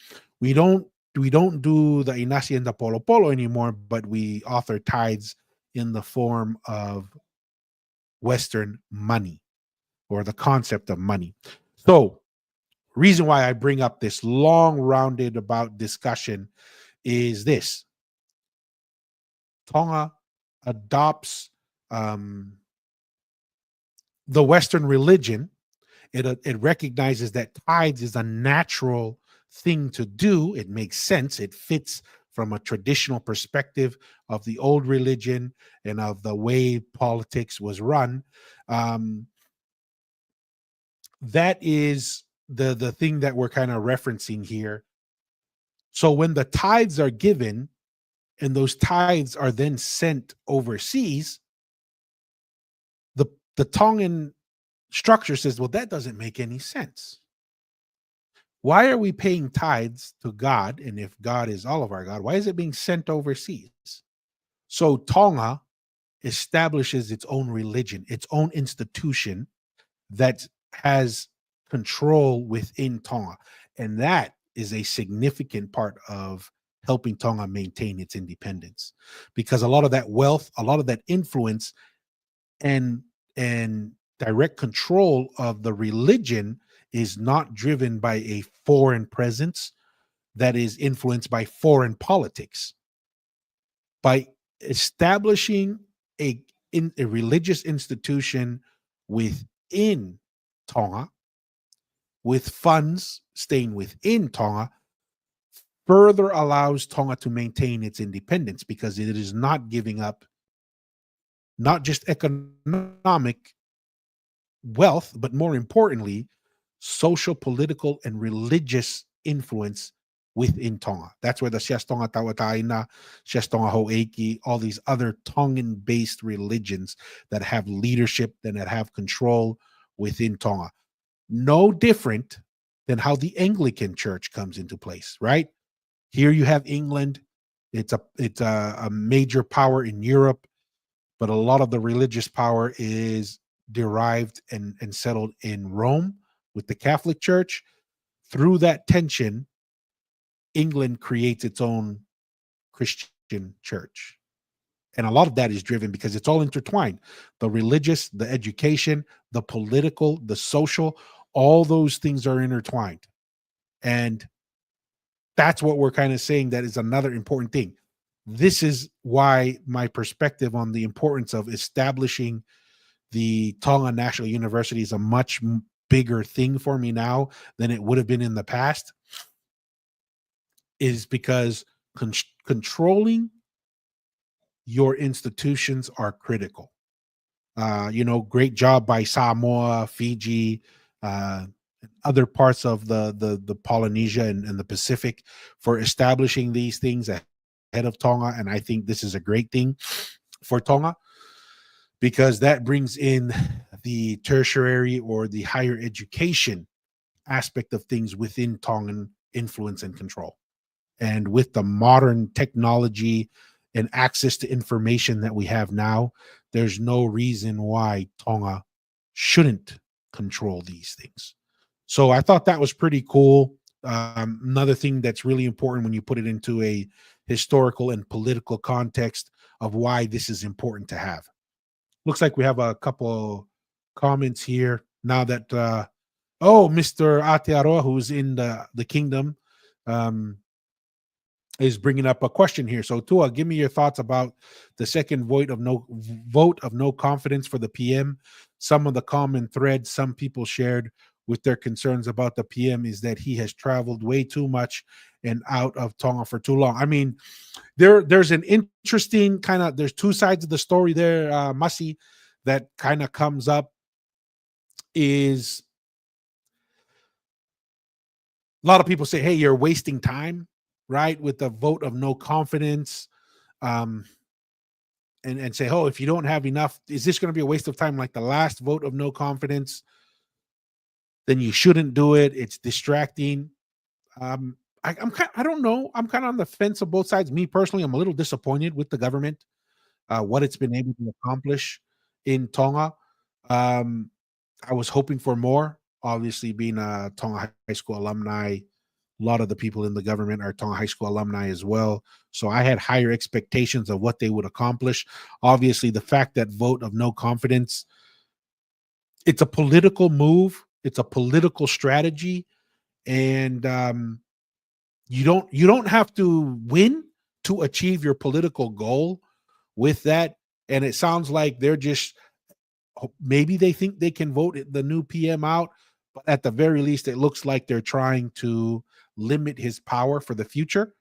we don't do the Inasi and the Polo Polo anymore, but we author tithes in the form of Western money or the concept of money. So, reason why I bring up this long rounded about discussion is this: Tonga adopts the Western religion It recognizes that tithes is a natural thing to do. It makes sense. It fits from a traditional perspective of the old religion and of the way politics was run. That is the thing that we're kind of referencing here. So when the tithes are given and those tithes are then sent overseas, the Tongan structure says, well, that doesn't make any sense. Why are we paying tithes to God? And if God is all of our God, why is it being sent overseas? So Tonga establishes its own religion, its own institution that has control within Tonga. And that is a significant part of helping Tonga maintain its independence, because a lot of that wealth, a lot of that influence and direct control of the religion is not driven by a foreign presence that is influenced by foreign politics. By establishing a religious institution within Tonga, with funds staying within Tonga, further allows Tonga to maintain its independence, because it is not giving up not just economic wealth, but more importantly, social, political, and religious influence within Tonga. That's where the Sias Tonga Tawataina, Sias Tonga Ho'eiki, all these other Tongan-based religions that have leadership and that have control within Tonga. No different than how the Anglican Church comes into place, right? Here you have England. It's a major power in Europe, but a lot of the religious power is derived and settled in Rome with the Catholic Church. Through that tension, England creates its own Christian church. And a lot of that is driven because it's all intertwined. The religious, the education, the political, the social, all those things are intertwined. And that's what we're kind of saying that is another important thing. This is why my perspective on the importance of establishing the Tonga National University is a much bigger thing for me now than it would have been in the past, is because controlling your institutions are critical. Great job by Samoa, Fiji, other parts of the Polynesia and the Pacific for establishing these things ahead of Tonga. And I think this is a great thing for Tonga, because that brings in the tertiary or the higher education aspect of things within Tongan influence and control. And with the modern technology and access to information that we have now, there's no reason why Tonga shouldn't control these things. So I thought that was pretty cool. Another thing that's really important when you put it into a historical and political context of why this is important to have. Looks like we have a couple comments here now that Mr. Aotearoa, who's in the kingdom, is bringing up a question here. So Tua, give me your thoughts about the second vote of no confidence for the PM. Some of the common threads some people shared with their concerns about the PM is that he has traveled way too much and out of Tonga for too long. I mean, there's an interesting there's two sides of the story there, Masi, that kind of comes up. Is a lot of people say, hey, you're wasting time, right, with the vote of no confidence, and say, oh, if you don't have enough, is this going to be a waste of time like the last vote of no confidence? Then you shouldn't do it. It's distracting. I don't know. I'm kind of on the fence of both sides. Me personally, I'm a little disappointed with the government, what it's been able to accomplish in Tonga. I was hoping for more. Obviously, being a Tonga High School alumni, a lot of the people in the government are Tonga High School alumni as well. So I had higher expectations of what they would accomplish. Obviously, the fact that vote of no confidence, it's a political move. It's a political strategy. And you don't have to win to achieve your political goal with that. And it sounds like they're just, maybe they think they can vote the new PM out but at the very least, it looks like they're trying to limit his power for the future.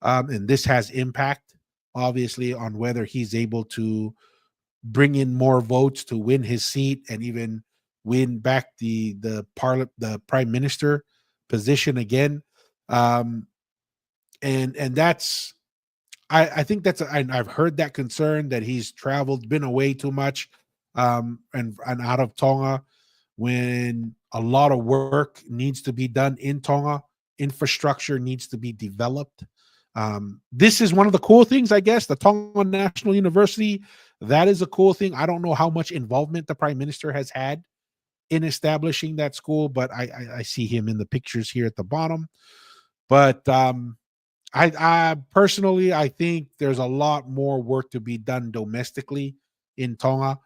And this has impact, obviously, on whether he's able to bring in more votes to win his seat and even win back the prime minister position again. And that's I think that's I've heard that concern that he's traveled, been away too much, and out of Tonga when a lot of work needs to be done in Tonga. Infrastructure needs to be developed. This is one of the cool things, I guess, the Tonga National University. That is a cool thing. I don't know how much involvement the prime minister has had in establishing that school, but I see him in the pictures here at the bottom. But I personally, I think there's a lot more work to be done domestically in Tonga.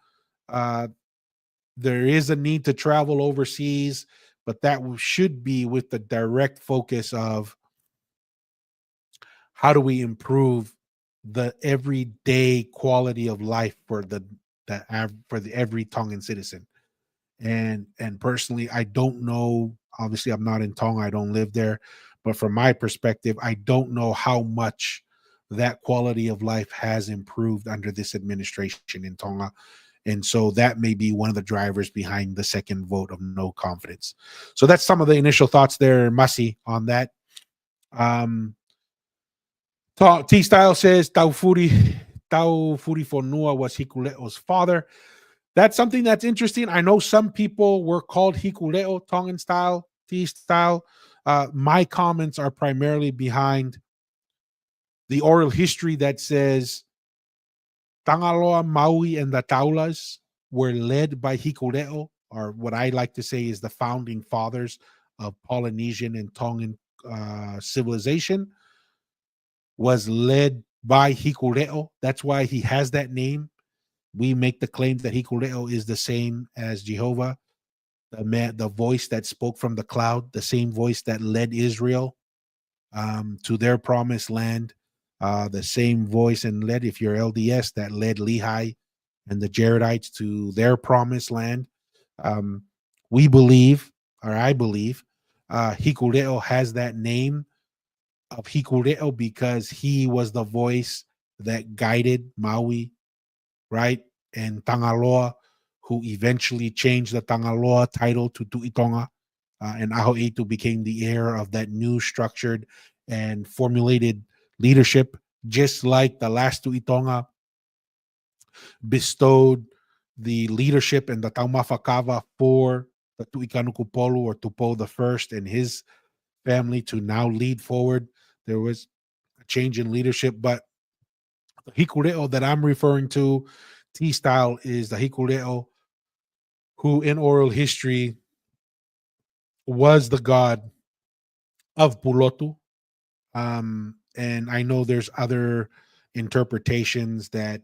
There is a need to travel overseas, but that should be with the direct focus of how do we improve the everyday quality of life for the every Tongan citizen. And personally, I don't know. Obviously, I'm not in Tonga. I don't live there. But from my perspective, I don't know how much that quality of life has improved under this administration in Tonga. And so that may be one of the drivers behind the second vote of no confidence. So that's some of the initial thoughts there, Masi, on that. T-Style says Taufuri Fonua was Hikule'o's father. That's something that's interesting. I know some people were called Hikuleo, Tongan style, T-Style. My comments are primarily behind the oral history that says Tangaloa, Maui, and the Taulas were led by Hikuleo, or what I like to say is the founding fathers of Polynesian and Tongan civilization, was led by Hikuleo. That's why he has that name. We make the claim that Hikuleo is the same as Jehovah, the voice that spoke from the cloud, the same voice that led Israel to their promised land, the same voice and led, if you're LDS, that led Lehi and the Jaredites to their promised land. We believe, or I believe, Hikuleo has that name of Hikuleo because he was the voice that guided Maui, right? And Tangaloa, who eventually changed the Tangaloa title to Tu'itonga, and Aho'eitu became the heir of that new structured and formulated leadership, just like the last Tu'itonga bestowed the leadership and the Taumafakava for the Tu'ikanukupolu or Tupou the First and his family to now lead forward. There was a change in leadership, but the Hikuleo that I'm referring to, T-Style, is the Hikuleo who in oral history was the god of Pulotu. And I know there's other interpretations that,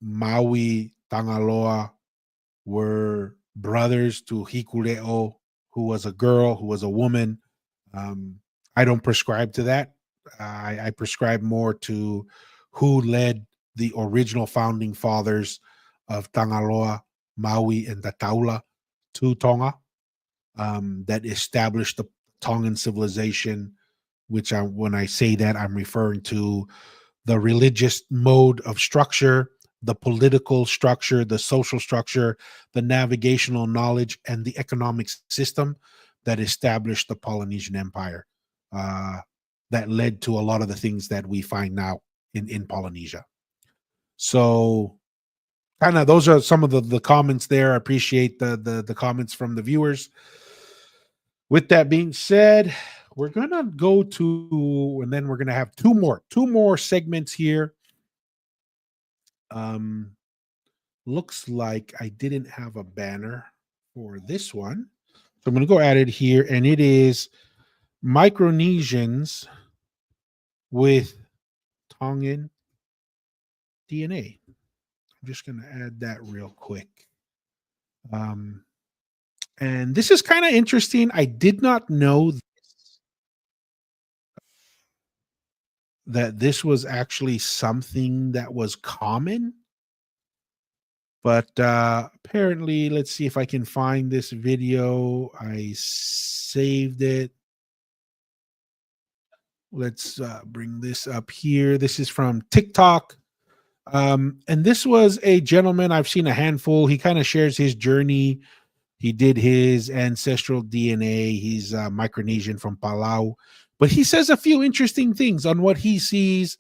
Maui, Tangaloa were brothers to Hikuleo, who was a girl, who was a woman. I don't prescribe to that. I prescribe more to who led the original founding fathers of Tangaloa, Maui, and the Taula to Tonga, that established the Tongan civilization, which when I say that, I'm referring to the religious mode of structure, the political structure, the social structure, the navigational knowledge, and the economic system that established the Polynesian Empire, that led to a lot of the things that we find now in Polynesia. So kind of those are some of the comments there. I appreciate the comments from the viewers. With that being said, we're gonna go to, and then we're gonna have two more segments here. Looks like I didn't have a banner for this one, so I'm gonna go at it here, and it is Micronesians with Tongan DNA. I'm just gonna add that real quick. And this is kind of interesting. I did not know that this was actually something that was common But apparently, let's see if I can find this video. I saved it. Let's bring this up here. This is from TikTok. And this was a gentleman, I've seen a handful. He kind of shares his journey. He did his ancestral DNA. He's Micronesian from Palau. But he says a few interesting things on what he sees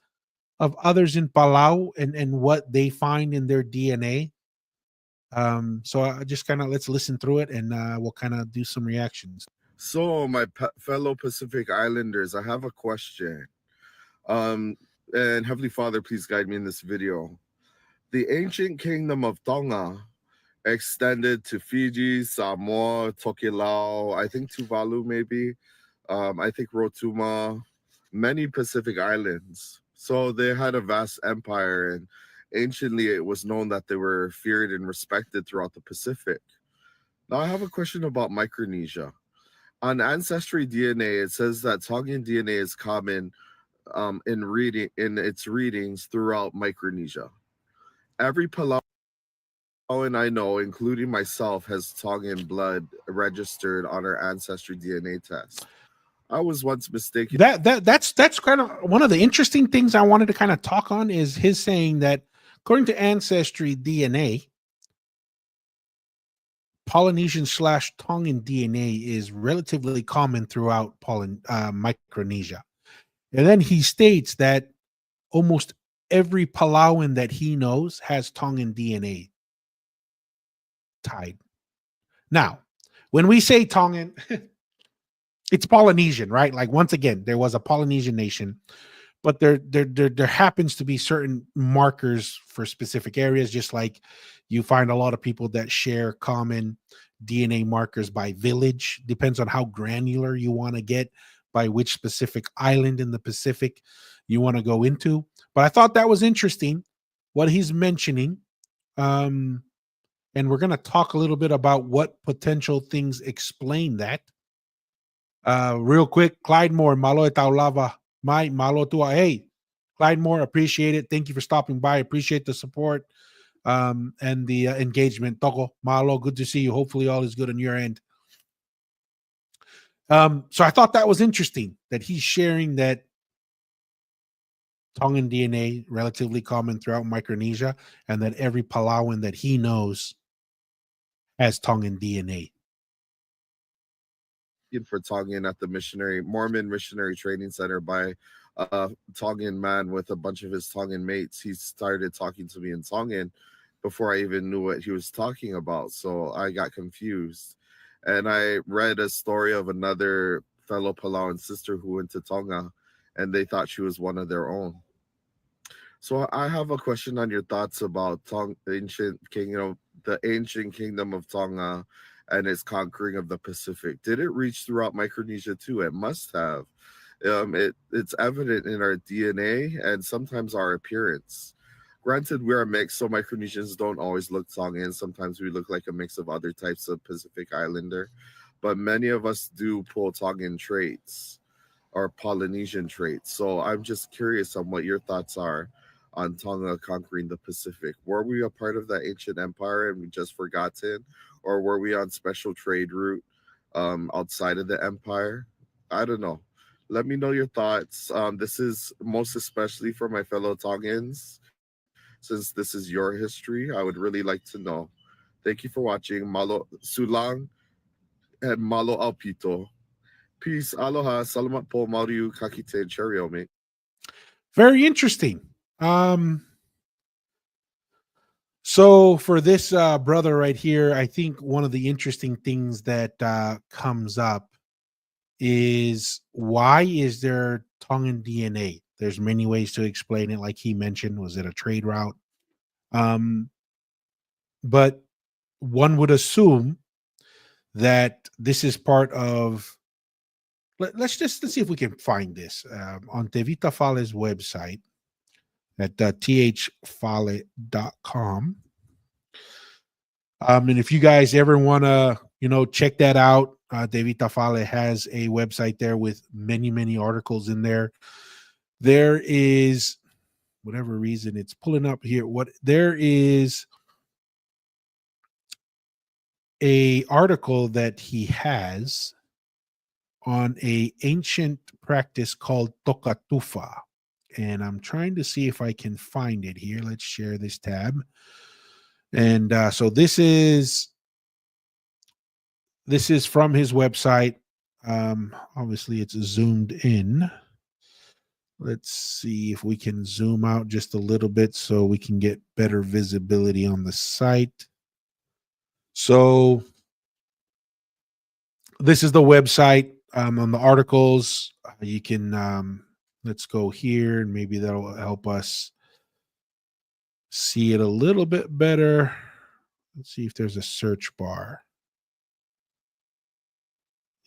of others in Palau and what they find in their DNA. So I just kind of let's listen through it, and we'll kind of do some reactions. So, my fellow Pacific Islanders, I have a question. And Heavenly Father, please guide me in this video. The ancient kingdom of Tonga extended to Fiji, Samoa, Tokelau, I think Tuvalu maybe, I think Rotuma, many Pacific islands. So they had a vast empire, and anciently it was known that they were feared and respected throughout the Pacific. Now I have a question about Micronesia. On Ancestry DNA, it says that Tongan DNA is common in its readings throughout Micronesia. Every Palauan I know, including myself, has Tongan blood registered on our Ancestry DNA test. I was once mistaken. That's kind of one of the interesting things I wanted to kind of talk on is his saying that according to Ancestry DNA, Polynesian / Tongan DNA is relatively common throughout Micronesia. And then he states that almost every Palauan that he knows has Tongan DNA tied. Now, when we say Tongan, it's Polynesian, right? Like once again, there was a Polynesian nation, but there happens to be certain markers for specific areas, just like you find a lot of people that share common DNA markers by village. Depends on how granular you want to get by which specific island in the Pacific you want to go into. But I thought that was interesting what he's mentioning. And we're going to talk a little bit about what potential things explain that. Real quick, Clyde Moore, Malo Taulava, my Malo Tua. Hey, Clyde Moore, appreciate it. Thank you for stopping by. Appreciate the support and the engagement. Togo, Malo, good to see you. Hopefully all is good on your end. So I thought that was interesting that he's sharing that Tongan DNA relatively common throughout Micronesia, and that every Palauan that he knows has Tongan DNA. For Tongan at the Mormon Missionary Training Center by a Tongan man with a bunch of his Tongan mates. He started talking to me in Tongan before I even knew what he was talking about. So I got confused. And I read a story of another fellow Palauan sister who went to Tonga, and they thought she was one of their own. So I have a question on your thoughts about the ancient kingdom of Tonga and its conquering of the Pacific. Did it reach throughout Micronesia too? It must have. It's evident in our DNA and sometimes our appearance. Granted, we're a mix, so Micronesians don't always look Tongan. Sometimes we look like a mix of other types of Pacific Islander, but many of us do pull Tongan traits or Polynesian traits. So I'm just curious on what your thoughts are on Tonga conquering the Pacific. Were we a part of that ancient empire and we just forgotten? Or were we on special trade route outside of the empire? I don't know. Let me know your thoughts. This is most especially for my fellow Tongans. Since this is your history, I would really like to know. Thank you for watching. Malo Sulang and Malo Alpito. Peace. Aloha. Salamat po. Mauriu kakite and cheerio, mate. Very interesting. So for this brother right here, I think one of the interesting things that comes up is why is there Tongan DNA? There's many ways to explain it. Like he mentioned, was it a trade route? But one would assume that this is part of. Let's see if we can find this on Tevita Fale's website at thfale.com. And if you guys ever want to, check that out, Tevita Fale has a website there with many, many articles in there. There is, whatever reason it's pulling up here, there is a article that he has on a ancient practice called Tokatufa. And I'm trying to see if I can find it here. Let's share this tab. And so this is from his website. Obviously, it's zoomed in. Let's see if we can zoom out just a little bit so we can get better visibility on the site. So this is the website. On the articles, you can, let's go here, and maybe that'll help us see it a little bit better. Let's see if there's a search bar.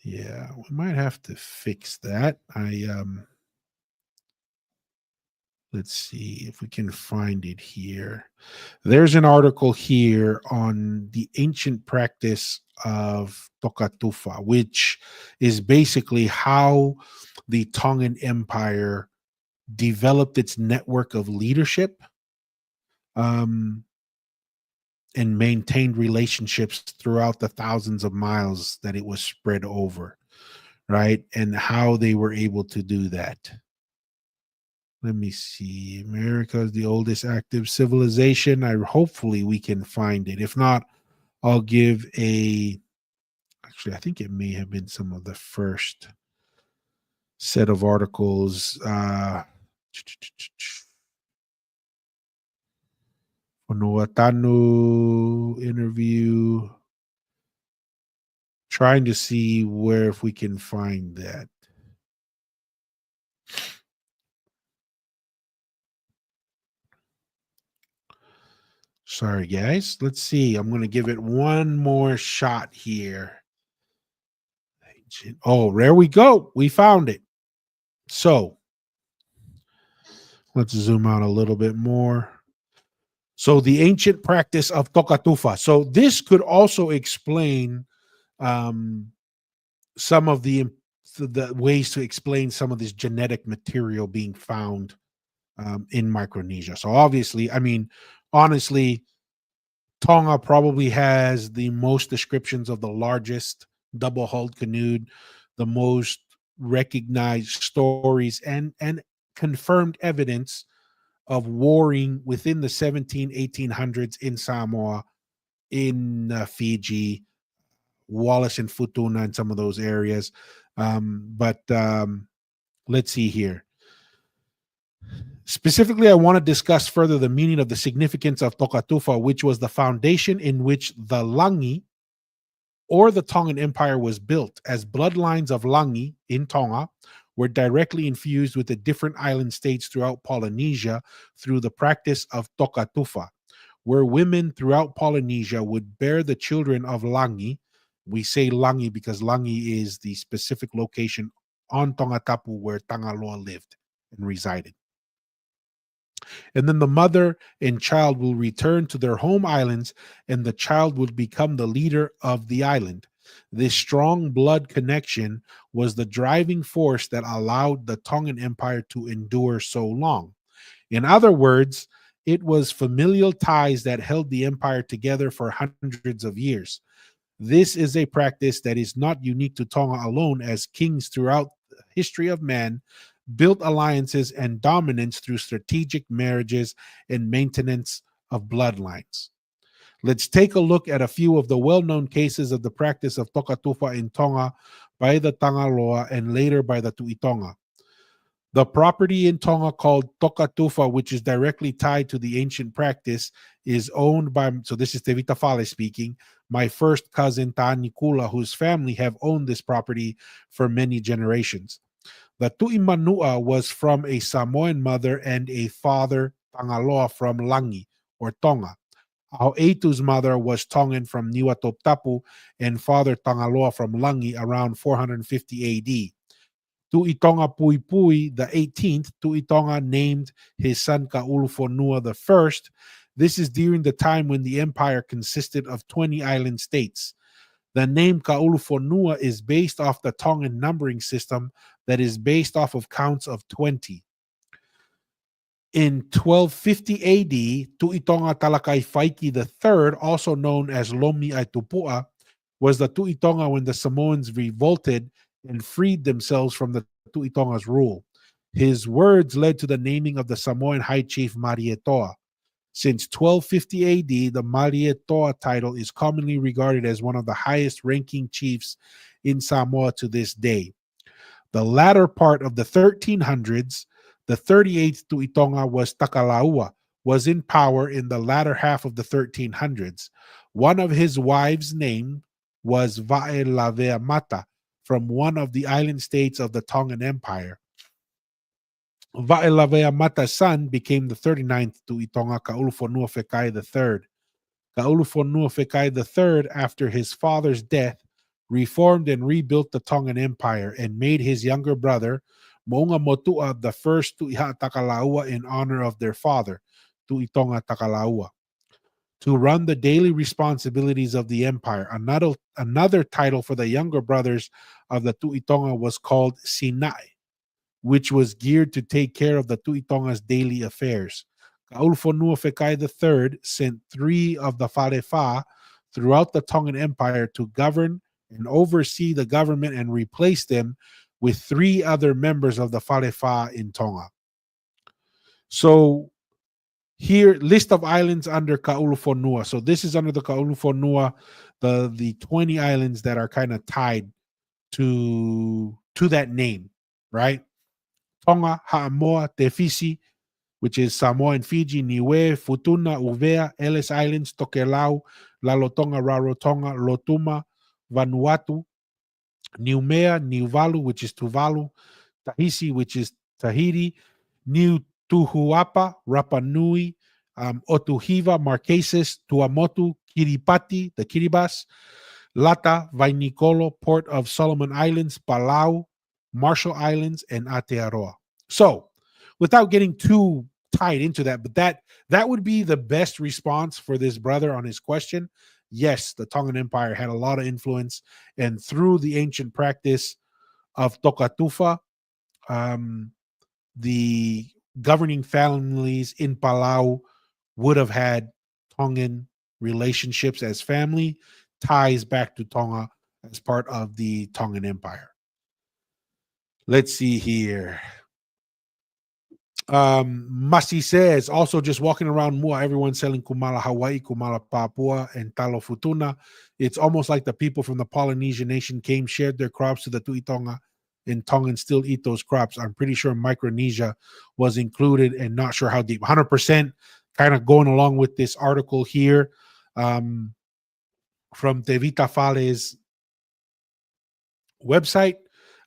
Yeah, we might have to fix that. Let's see if we can find it here. There's an article here on the ancient practice of Tokatufa, which is basically how the Tongan Empire developed its network of leadership and maintained relationships throughout the thousands of miles that it was spread over, right? And how they were able to do that. Let me see. America is the oldest active civilization. Hopefully we can find it. If not, I'll give actually, I think it may have been some of the first set of articles. Onoatanu interview. Trying to see if we can find that. Sorry, guys. Let's see. I'm going to give it one more shot here. Oh, there we go. We found it. So let's zoom out a little bit more. So the ancient practice of Tokatufa. So this could also explain some of the ways to explain some of this genetic material being found in Micronesia. So obviously, I mean, honestly, Tonga probably has the most descriptions of the largest double-hulled canoe, the most recognized stories and confirmed evidence of warring within the 1800s in Samoa, in Fiji, Wallis and Futuna, and some of those areas. But let's see here. Specifically, I want to discuss further the meaning of the significance of Tokatufa, which was the foundation in which the Langi or the Tongan Empire was built, as bloodlines of Langi in Tonga were directly infused with the different island states throughout Polynesia through the practice of Tokatufa, where women throughout Polynesia would bear the children of Langi. We say Langi because Langi is the specific location on Tongatapu where Tangaloa lived and resided. And then the mother and child will return to their home islands, and the child will become the leader of the island. This strong blood connection was the driving force that allowed the Tongan Empire to endure so long. In other words, it was familial ties that held the empire together for hundreds of years. This is a practice that is not unique to Tonga alone, as kings throughout the history of man built alliances and dominance through strategic marriages and maintenance of bloodlines. Let's take a look at a few of the well-known cases of the practice of Tokatufa in Tonga by the Tangaloa and later by the Tuitonga. The property in Tonga called Tokatufa, which is directly tied to the ancient practice, is owned by, so this is Tevita Fale speaking, my first cousin Ta'anikula, whose family have owned this property for many generations. The Tu'imanua was from a Samoan mother and a father, Tangaloa, from Langi, or Tonga. Au'etu's mother was Tongan from Niuatoptapu and father Tangaloa from Langi around 450 AD. Tu'itonga Puipui, the 18th, Tu'itonga named his son Ka'ulufonua the first. This is during the time when the empire consisted of 20 island states. The name Ka'ulufonua is based off the Tongan numbering system that is based off of counts of 20. In 1250 AD, Tu'itonga Talakai Faiki III, also known as Lomi Aitupua, was the Tu'itonga when the Samoans revolted and freed themselves from the Tu'itonga's rule. His words led to the naming of the Samoan high chief Marietoa. Since 1250 AD, the Marietoa title is commonly regarded as one of the highest ranking chiefs in Samoa to this day. The latter part of the 1300s, the 38th Tu'itonga was Takalaua, was in power in the latter half of the 1300s. One of his wives' name was Vaelavea from one of the island states of the Tongan Empire. Vaelavea son became the 39th Tu'itonga Kaulufonua Fekai III. Kaulufonua Fekai III, after his father's death, reformed and rebuilt the Tongan Empire and made his younger brother, Mo'unga Motu'a, the first Tu'iha Takalaua in honor of their father, Tu'itonga Takalaua, to run the daily responsibilities of the empire. Another title for the younger brothers of the Tu'itonga was called Sinai, which was geared to take care of the Tu'itonga's daily affairs. Kaulufonua Fekai III sent 3 of the Falefa throughout the Tongan Empire to govern and oversee the government and replace them with 3 other members of the Falefa in Tonga. So here, list of islands under Kaulufonua. So this is under the Kaulufonua, the 20 islands that are kind of tied to that name, right? Tonga, Ha'amoa, Te Fisi, which is Samoa and Fiji, Niue, Futuna, Uvea, Ellis Islands, Tokelau, Lalotonga, Rarotonga, Lotuma, Vanuatu, Niumea, Niuvalu, which is Tuvalu, Tahiti, which is Tahiti, New Tuhuapa, Rapa Nui, Otuhiva, Marquesas, Tuamotu, Kiribati, the Kiribati, Lata, Vainikolo, Port of Solomon Islands, Palau, Marshall Islands, and Aotearoa. So, without getting too tied into that, but that would be the best response for this brother on his question. Yes, the Tongan Empire had a lot of influence, and through the ancient practice of Tokatufa, the governing families in Palau would have had Tongan relationships as family, ties back to Tonga as part of the Tongan Empire. Let's see here. Masi says, also just walking around Mua, everyone's selling Kumala Hawaii, Kumala Papua, and Talo Futuna. It's almost like the people from the Polynesian nation came, shared their crops to the Tu'itonga, and Tongans still eat those crops. I'm pretty sure Micronesia was included and not sure how deep. 100% kind of going along with this article here from Tevita Fale's website.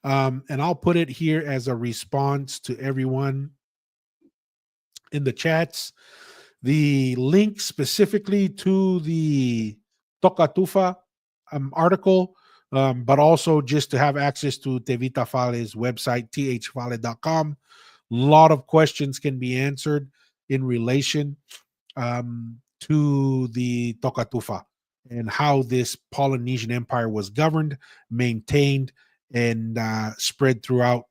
And I'll put it here as a response to everyone in the chats. The link specifically to the Tokatufa article, but also just to have access to Tevita Fale's website, thfale.com. A lot of questions can be answered in relation to the Tokatufa and how this Polynesian empire was governed, maintained, and spread throughout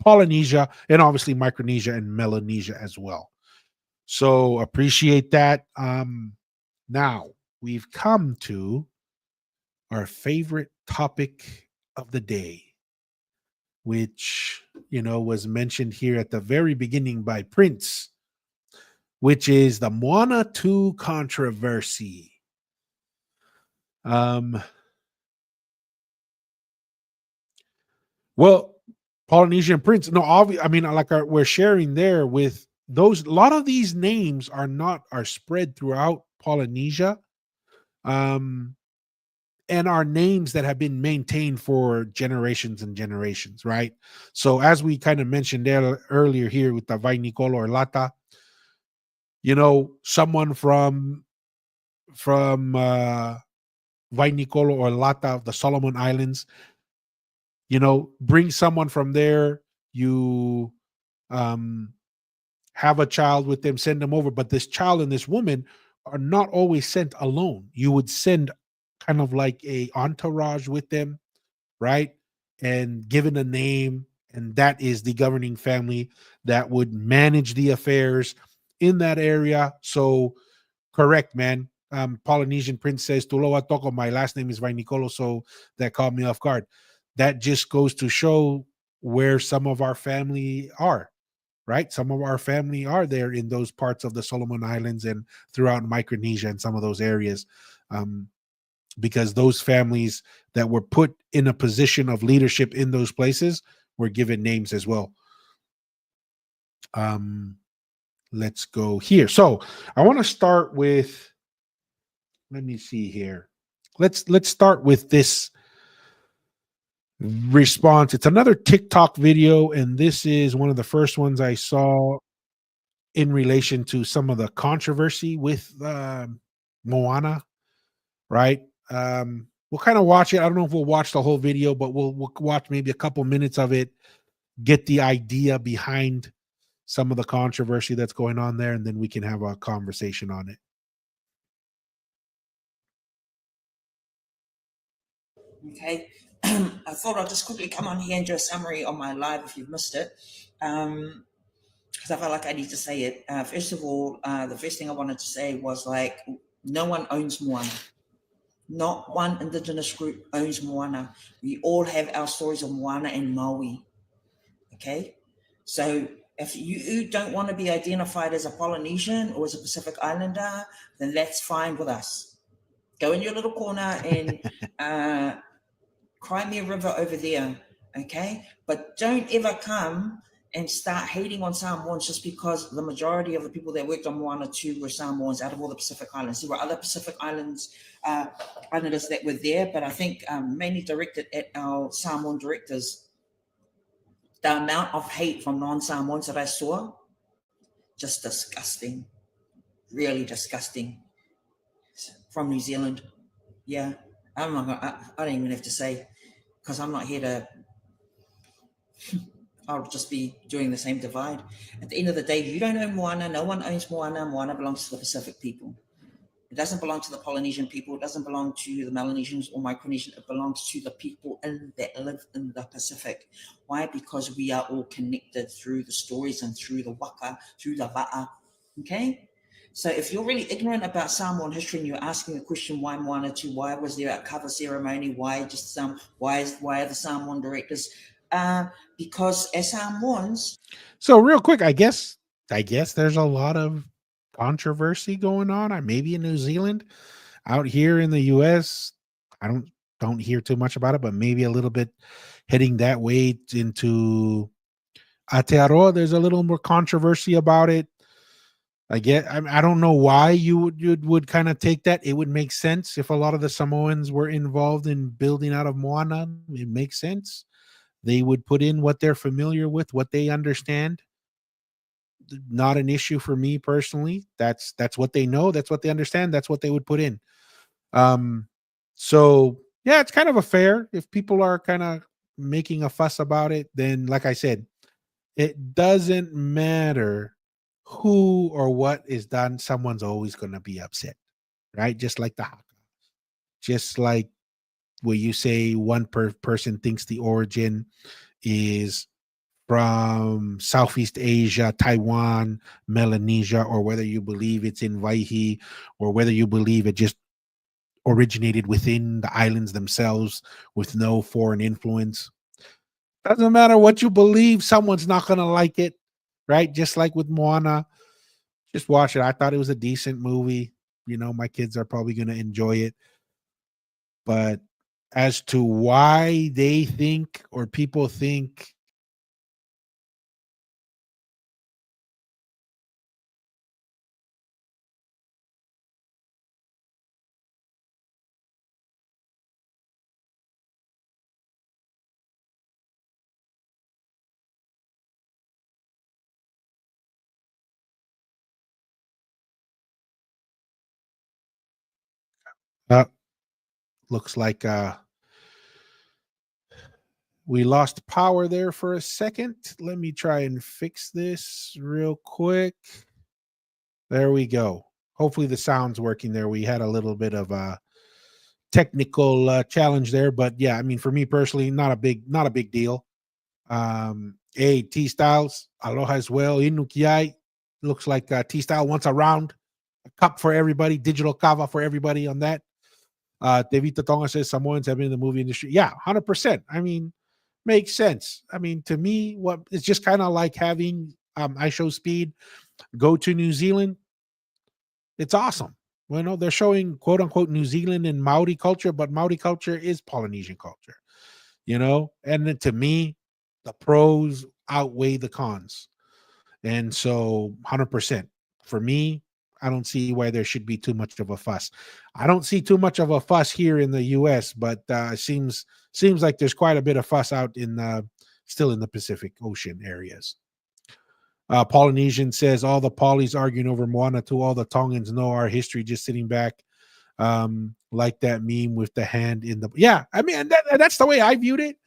Polynesia and obviously Micronesia and Melanesia as well. So appreciate that. Now we've come to our favorite topic of the day, which, you know, was mentioned here at the very beginning by Prince, which is the Moana 2 controversy. Well, Polynesian Prince, no, obviously, I mean, like we're sharing there with those, a lot of these names are spread throughout Polynesia, and are names that have been maintained for generations and generations, right? So as we kind of mentioned earlier here with the Vainikolo or Lata, you know, someone from Vainikolo or Lata of the Solomon Islands, you know, bring someone from there, you have a child with them, send them over. But this child and this woman are not always sent alone. You would send kind of like a entourage with them, right? And given a name, and that is the governing family that would manage the affairs in that area. So correct, man. Polynesian Prince says, Tuloa Toko, my last name is Vainicolo, so that caught me off guard. That just goes to show where some of our family are, right? Some of our family are there in those parts of the Solomon Islands and throughout Micronesia and some of those areas. Because those families that were put in a position of leadership in those places were given names as well. Let's go here. So I want to start with, let me see here. Let's start with this response. It's another TikTok video, and this is one of the first ones I saw in relation to some of the controversy with Moana, right? We'll kind of watch it. I don't know if we'll watch the whole video, but we'll watch maybe a couple minutes of it, get the idea behind some of the controversy that's going on there, and then we can have a conversation on it. Okay. I thought I'd just quickly come on here and do a summary on my live if you've missed it, because I felt like I need to say it. First of all, the first thing I wanted to say was, like, no one owns Moana. Not one Indigenous group owns Moana. We all have our stories of Moana and Maui. Okay? So if you don't want to be identified as a Polynesian or as a Pacific Islander, then that's fine with us. Go in your little corner and cry me a river over there, okay? But don't ever come and start hating on Samoans just because the majority of the people that worked on Moana 2 were Samoans out of all the Pacific Islands. There were other Pacific Islanders that were there, but I think mainly directed at our Samoan directors. The amount of hate from non-Samoans that I saw, just disgusting, really disgusting. From New Zealand, yeah. I don't even have to say, because I'm not here to, I'll just be doing the same divide. At the end of the day, you don't own Moana, no one owns Moana. Moana belongs to the Pacific people. It doesn't belong to the Polynesian people, it doesn't belong to the Melanesians or Micronesians, it belongs to the people that live in the Pacific. Why? Because we are all connected through the stories and through the waka, through the va'a, okay? So if you're really ignorant about Samoan history and you're asking the question, why Moana 2, why was there a cover ceremony, why just why are the Samoan directors? Because as Samoans. So real quick, I guess there's a lot of controversy going on. Maybe in New Zealand, out here in the US, I don't hear too much about it, but maybe a little bit heading that way into Aotearoa. There's a little more controversy about it. I don't know why you would kind of take that. It would make sense if a lot of the Samoans were involved in building out of Moana. It makes sense. They would put in what they're familiar with, what they understand. Not an issue for me personally. That's what they know. That's what they understand. That's what they would put in. So yeah, it's kind of a fair. If people are kind of making a fuss about it, then like I said, it doesn't matter who or what is done, someone's always going to be upset, right? Just like the haka. Just like where you say one person thinks the origin is from Southeast Asia, Taiwan, Melanesia, or whether you believe it's in Waihi, or whether you believe it just originated within the islands themselves with no foreign influence. Doesn't matter what you believe, someone's not going to like it. Right? Just like with Moana, just watch it. I thought it was a decent movie. You know, my kids are probably going to enjoy it. But as to why they think or people think looks like we lost power there for a second. Let me try and fix this real quick. There we go. Hopefully the sound's working there. We had a little bit of a technical challenge there, but yeah, I mean, for me personally, not a big deal. Hey, T Styles, aloha as well. Inukiai. Looks like T Style wants a round, a cup for everybody, digital kava for everybody on that. Tevita Tonga says Samoans have been in the movie industry. Yeah, 100%. I mean, makes sense. I mean, to me, what it's just kind of like having I Show Speed go to New Zealand. It's awesome. Well, no, they're showing quote unquote New Zealand and Maori culture, but Maori culture is Polynesian culture, you know. And then to me, the pros outweigh the cons, and so 100% for me. I don't see why there should be too much of a fuss. I don't see too much of a fuss here in the U.S., but it seems like there's quite a bit of fuss out in still in the Pacific Ocean areas. Polynesian says all the Polys arguing over Moana 2. All the Tongans know our history, just sitting back, like that meme with the hand in the. Yeah, I mean that's the way I viewed it.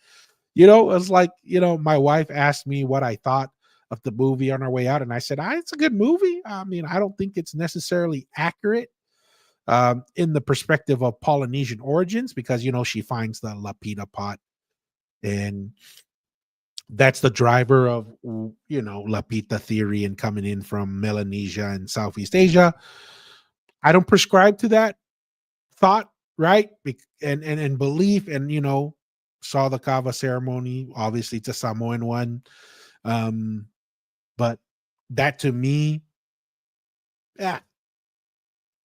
You know, it was like, you know, my wife asked me what I thought of the movie on our way out, and I said, it's a good movie. I mean, I don't think it's necessarily accurate in the perspective of Polynesian origins, because, you know, she finds the Lapita pot, and that's the driver of, you know, Lapita theory and coming in from Melanesia and Southeast Asia. I don't prescribe to that thought, right? And belief, and, you know, saw the kava ceremony. Obviously, it's a Samoan one. But that to me, yeah,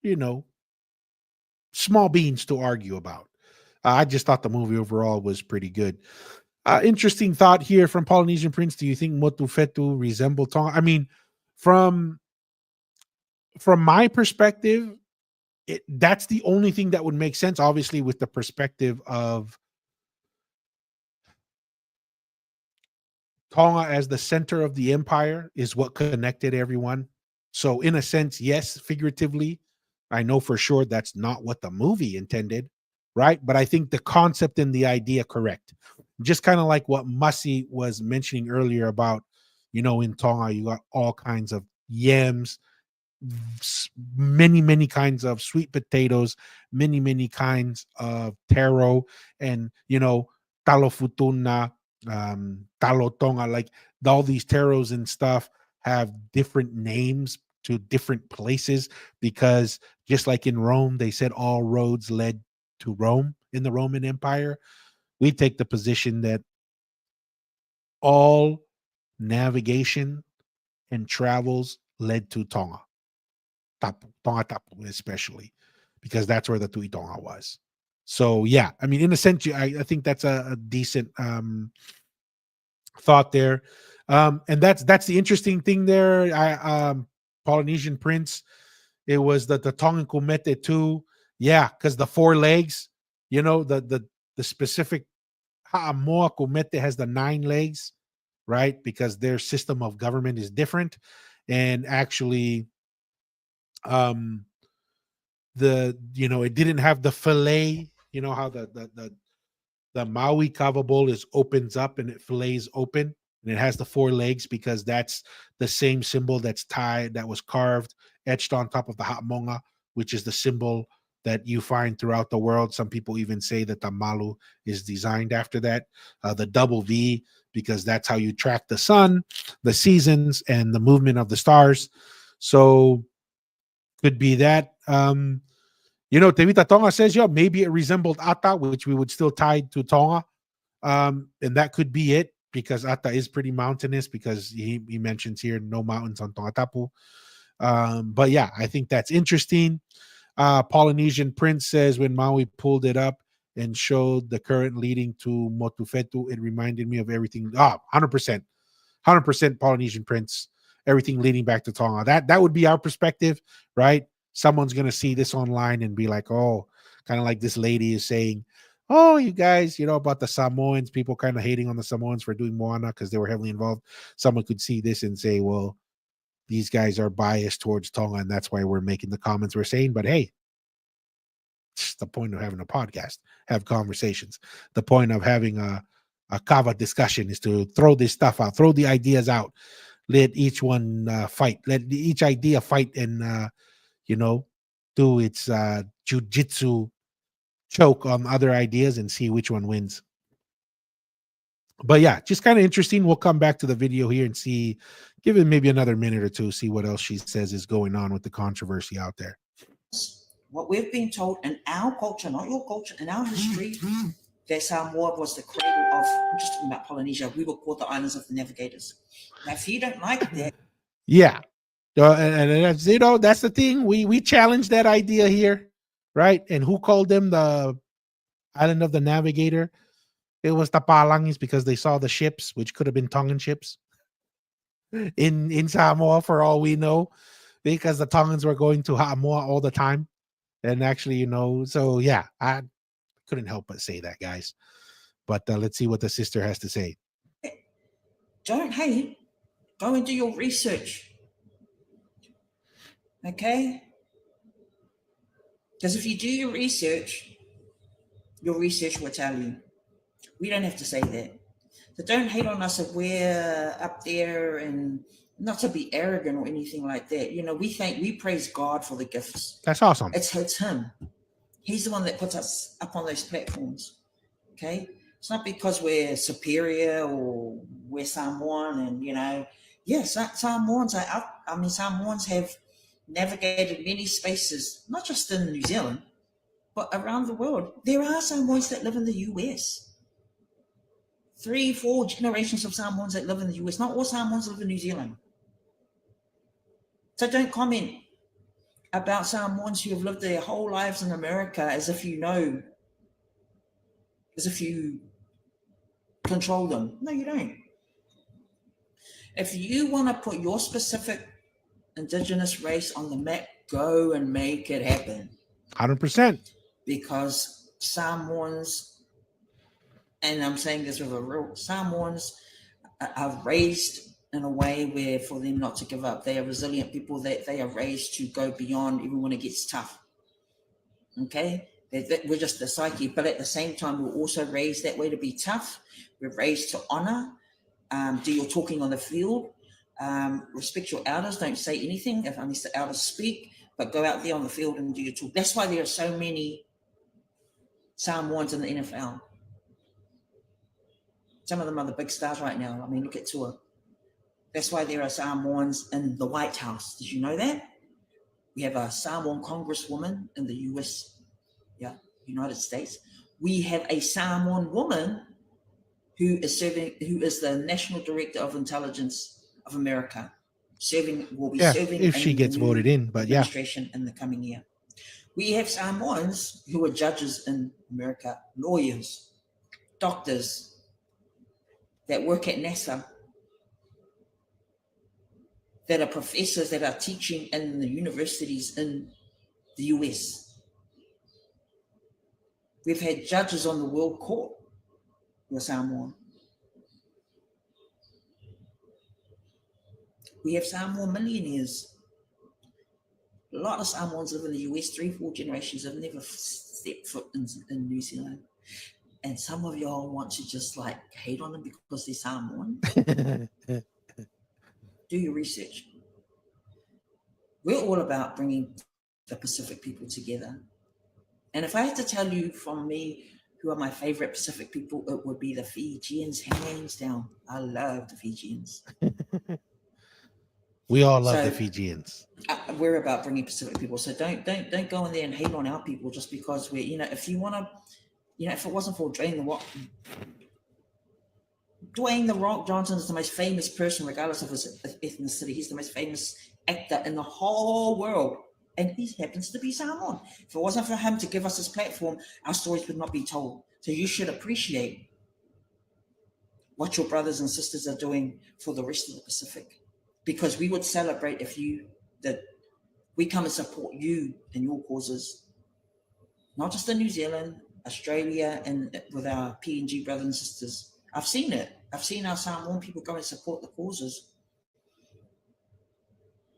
you know, small beans to argue about. I just thought the movie overall was pretty good. Interesting thought here from Polynesian Prince. Do you think Motufetu resemble Tonga? I mean, from my perspective, that's the only thing that would make sense. Obviously, with the perspective of Tonga as the center of the empire is what connected everyone. So in a sense, yes, figuratively, I know for sure that's not what the movie intended, right? But I think the concept and the idea correct. Just kind of like what Masi was mentioning earlier about, you know, in Tonga, you got all kinds of yams, many kinds of sweet potatoes, many kinds of taro, and, you know, talo futuna, talo tonga, like all these taros and stuff have different names to different places, because just like in Rome, they said all roads led to Rome in the Roman Empire. We take the position that all navigation and travels led to Tonga. Tonga Tapu, especially, because that's where the Tui Tonga was. So yeah, I mean, in a sense, I think that's a decent thought there. And that's the interesting thing there. Polynesian Prince, it was the Tongan Kumete too. Yeah, because the 4 legs, you know, the specific Ha'amoa Kumete has the 9 legs, right? Because their system of government is different. And actually, you know, it didn't have the fillet, you know, how the Maui kava bowl opens up and it fillets open, and it has the 4 legs because that's the same symbol that was carved, etched on top of the ha'amonga, which is the symbol that you find throughout the world. Some people even say that the malu is designed after that. The double V, because that's how you track the sun, the seasons, and the movement of the stars. So could be that. You know, Tevita Tonga says, yeah, maybe it resembled Ata, which we would still tie to Tonga. And that could be it, because Ata is pretty mountainous, because he mentions here no mountains on Tonga Tapu. But yeah, I think that's interesting. Polynesian Prince says, when Maui pulled it up and showed the current leading to Motufetu, it reminded me of everything. 100%. 100% Polynesian Prince. Everything leading back to Tonga. That would be our perspective, right? Someone's going to see this online and be like, oh, kind of like this lady is saying, oh, you guys, you know, about the Samoans, people kind of hating on the Samoans for doing Moana because they were heavily involved. Someone could see this and say, well, these guys are biased towards Tonga, and that's why we're making the comments we're saying. But hey, it's the point of having a podcast, have conversations. The point of having a kava discussion is to throw this stuff out, throw the ideas out, let each one fight, let each idea fight, and you know, do its jujitsu choke on other ideas and see which one wins. But yeah, just kind of interesting. We'll come back to the video here and see Give it maybe another minute or two, see what else she says is going on with the controversy out there. What we've been told in our culture, not your culture, in our history, that Samoa was the cradle of, I'm just talking about Polynesia, we were called the islands of the navigators. Now, if you don't like that, Yeah. And that's, you know, that's the thing. We challenged that idea here, right? And who called them the island of the navigator? It was the Palangis, because they saw the ships, which could have been Tongan ships in Samoa, for all we know, because the Tongans were going to Samoa all the time. And actually, you know, so yeah, I couldn't help but say that, guys. But let's see what the sister has to say. don't hate. Go and do your research. Okay? Because if you do your research will tell you. We don't have to say that. So don't hate on us if we're up there, and not to be arrogant or anything like that. You know, we praise God for the gifts. That's awesome. It's him. He's the one that puts us up on those platforms. Okay? It's not because we're superior or we're Samoan, and you know, yes, Samoans are up. I mean, Samoans have navigated many spaces, not just in New Zealand, but around the world. There are Samoans that live in the US. 3-4 generations of Samoans that live in the US. Not all Samoans live in New Zealand. So don't comment about Samoans who have lived their whole lives in America as if you know, as if you control them. No, you don't. If you want to put your specific indigenous race on the map, go and make it happen. 100%. Because Samoans, and I'm saying this with a real, Samoans are raised in a way where for them not to give up. They are resilient people. They are raised to go beyond even when it gets tough. Okay? We're just the psyche, but at the same time, we're also raised that way to be tough. We're raised to honor, do your talking on the field, respect your elders, don't say anything unless the elders speak, but go out there on the field and do your talk. That's why there are so many Samoans in the NFL. Some of them are the big stars right now. I mean, look at Tua. That's why there are Samoans in the White House. Did you know that? We have a Samoan congresswoman in the United States. We have a Samoan woman who is the National Director of Intelligence of America. Will be serving if she gets voted in, but administration in the coming year. We have Samoans who are judges in America, lawyers, doctors that work at NASA, that are professors that are teaching in the universities in the US. We've had judges on the World Court who are Samoan. We have Samoan millionaires. A lot of Samoans live in the US, 3-4 generations have never stepped foot in New Zealand. And some of y'all want to just like hate on them because they're Samoan. Do your research. We're all about bringing the Pacific people together. And if I had to tell you from me who are my favorite Pacific people, it would be the Fijians, hands down. I love the Fijians. We all love the Fijians. We're about bringing Pacific people. So don't go in there and hate on our people just because we're, you know, if you want to, you know, if it wasn't for Dwayne The Rock Johnson is the most famous person, regardless of his ethnicity. He's the most famous actor in the whole world. And he happens to be Samoan. If it wasn't for him to give us this platform, our stories would not be told. So you should appreciate what your brothers and sisters are doing for the rest of the Pacific. Because we would celebrate if we come and support you and your causes. Not just in New Zealand, Australia, and with our PNG brothers and sisters. I've seen it. I've seen our Samoan people go and support the causes.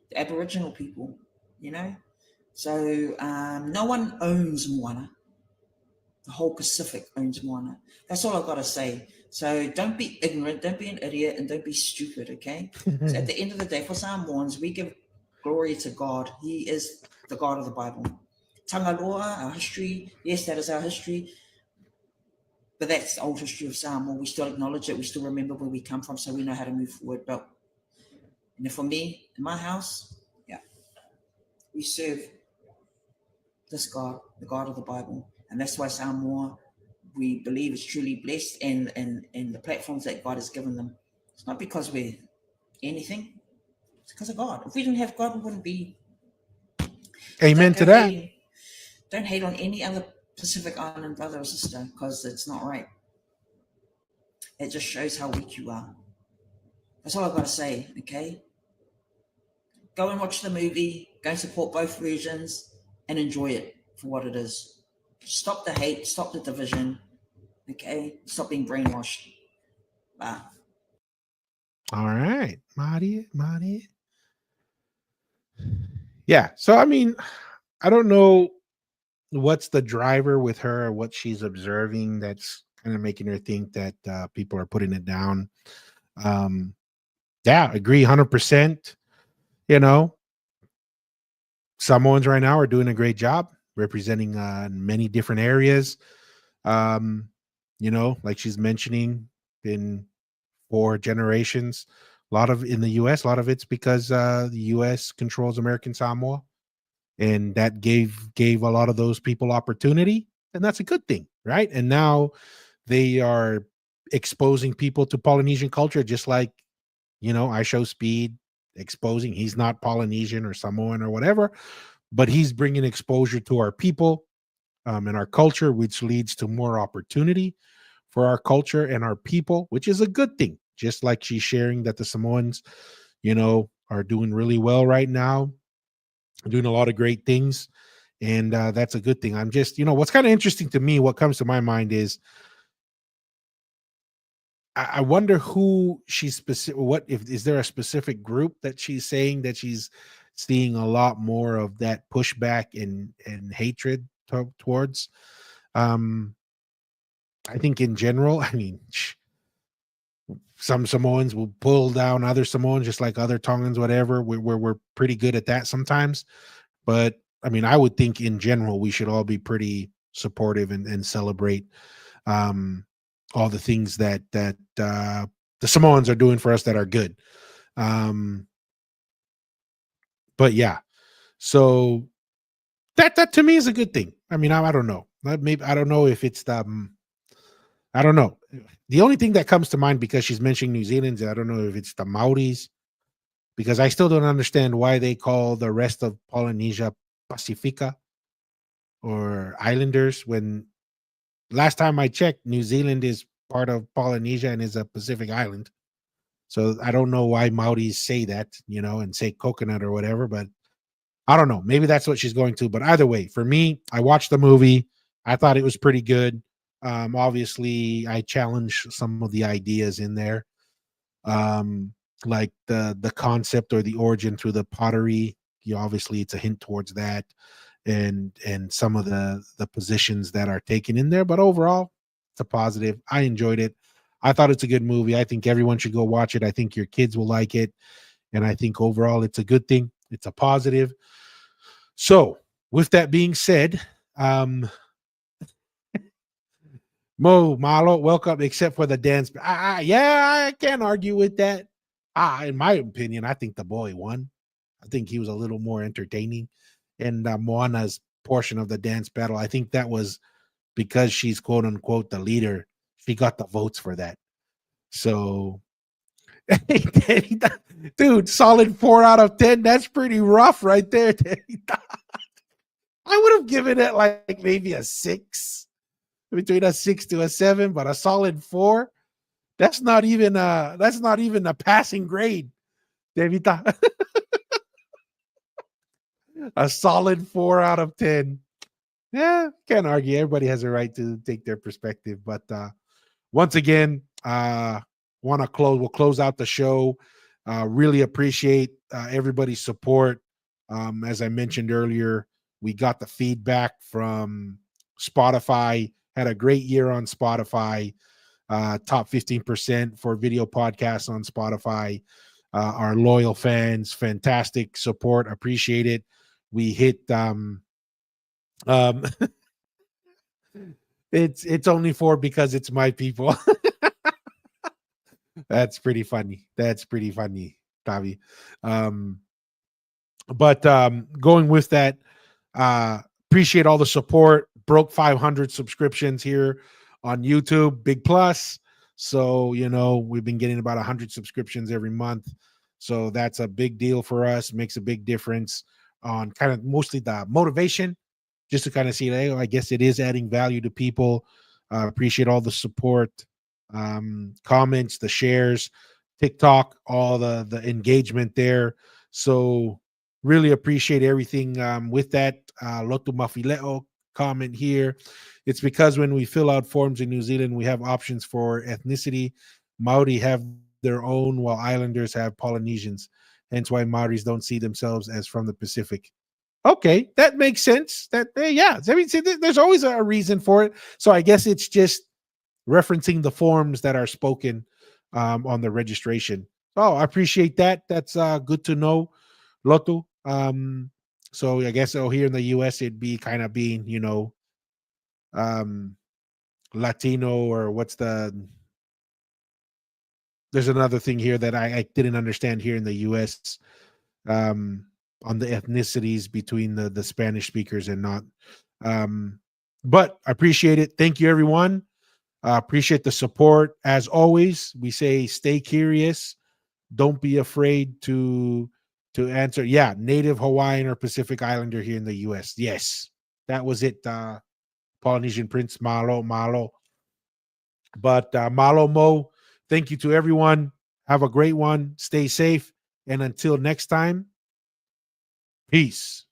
The Aboriginal people, you know? So no one owns Moana. The whole Pacific owns Moana. That's all I've got to say. So don't be ignorant, don't be an idiot, and don't be stupid, okay? So at the end of the day, for Samoans, we give glory to God. He is the God of the Bible. Tangaloa, our history, yes, that is our history. But that's the old history of Samoa. We still acknowledge it. We still remember where we come from, so we know how to move forward. But And for me, in my house, yeah, we serve this God, the God of the Bible. And that's why Samoa, we believe, is truly blessed, and the platforms that God has given them. It's not because we're anything, it's because of God. If we didn't have God, we wouldn't be. Amen to that. Don't hate on any other Pacific Island brother or sister, because it's not right. It just shows how weak you are. That's all I've got to say, okay? Go and watch the movie, go and support both versions, and enjoy it for what it is. Stop the hate, stop the division, okay? Stop being brainwashed. Bye. All right, Marty. Yeah, so I mean, I don't know what's the driver with her, or what she's observing that's kind of making her think that people are putting it down. Yeah, agree 100%. You know, Samoans right now are doing a great job representing many different areas. You know, like she's mentioning, in 4 generations, a lot of in the US, a lot of it's because the US controls American Samoa, and that gave a lot of those people opportunity, and that's a good thing, right? And now they are exposing people to Polynesian culture, just like, you know, I Show Speed exposing. He's not Polynesian or Samoan or whatever, but he's bringing exposure to our people and our culture, which leads to more opportunity for our culture and our people, which is a good thing. Just like she's sharing that the Samoans, you know, are doing really well right now, doing a lot of great things, and that's a good thing. I'm just, you know, what's kind of interesting to me, what comes to my mind is, I wonder who she's specific. What if is there a specific group that she's saying that she's seeing a lot more of that pushback and hatred towards? I think in general, I mean, some Samoans will pull down other Samoans, just like other Tongans, whatever. We're pretty good at that sometimes. But I mean, I would think in general, we should all be pretty supportive and celebrate all the things that the Samoans are doing for us that are good. But yeah, so that to me is a good thing. I mean, I don't know. Maybe I don't know if it's I don't know. The only thing that comes to mind, because she's mentioning New Zealand, I don't know if it's the Maoris, because I still don't understand why they call the rest of Polynesia Pacifica or Islanders, when last time I checked, New Zealand is part of Polynesia and is a Pacific island. So I don't know why Maoris say that, you know, and say coconut or whatever, but I don't know. Maybe that's what she's going to. But either way, for me, I watched the movie. I thought it was pretty good. Obviously, I challenged some of the ideas in there, like the concept or the origin through the pottery. Obviously, it's a hint towards that, and some of the positions that are taken in there. But overall, it's a positive. I enjoyed it. I thought it's a good movie. I think everyone should go watch it. I think your kids will like it, and I think overall it's a good thing. It's a positive. So, with that being said, Mo Malo, welcome. Except for the dance, yeah, I can't argue with that. In my opinion, I think the boy won. I think he was a little more entertaining, and Moana's portion of the dance battle, I think that was because she's quote unquote the leader. She got the votes for that. So, dude, solid 4 out of 10. That's pretty rough right there. I would have given it like maybe a 6, between a 6 to a 7, but a solid 4. That's not even a passing grade, Devita. A solid 4 out of 10. Yeah, can't argue. Everybody has a right to take their perspective. But once again, we'll close out the show. Really appreciate everybody's support. As I mentioned earlier, we got the feedback from Spotify. Had a great year on Spotify. Top 15% for video podcasts on Spotify. Our loyal fans, fantastic support. Appreciate it. We hit it's only 4 because it's my people. That's pretty funny. Tavi. But going with that, appreciate all the support. Broke 500 subscriptions here on YouTube, big plus. So, you know, we've been getting about 100 subscriptions every month. So that's a big deal for us. Makes a big difference on kind of mostly the motivation, just to kind of see, hey, I guess it is adding value to people. Appreciate all the support, comments, the shares, TikTok, all the engagement there. So really appreciate everything with that. Lotu Mafileo comment here. It's because when we fill out forms in New Zealand, we have options for ethnicity. Maori have their own, while Islanders have Polynesians. Hence why Maoris don't see themselves as from the Pacific. Okay, that makes sense. That yeah, I mean, see, there's always a reason for it. So I guess it's just referencing the forms that are spoken on the registration. Oh, I appreciate that. That's good to know, Lotu. So I guess here in the US, it'd be kind of being, you know, Latino, or there's another thing here that I didn't understand here in the US on the ethnicities between the Spanish speakers and not. But I appreciate it. Thank you, everyone. Appreciate the support. As always, we say stay curious. Don't be afraid to answer. Yeah, Native Hawaiian or Pacific Islander here in the US. Yes, that was it. Polynesian Prince, Malo. But Malo Mo, thank you to everyone. Have a great one. Stay safe. And until next time, peace.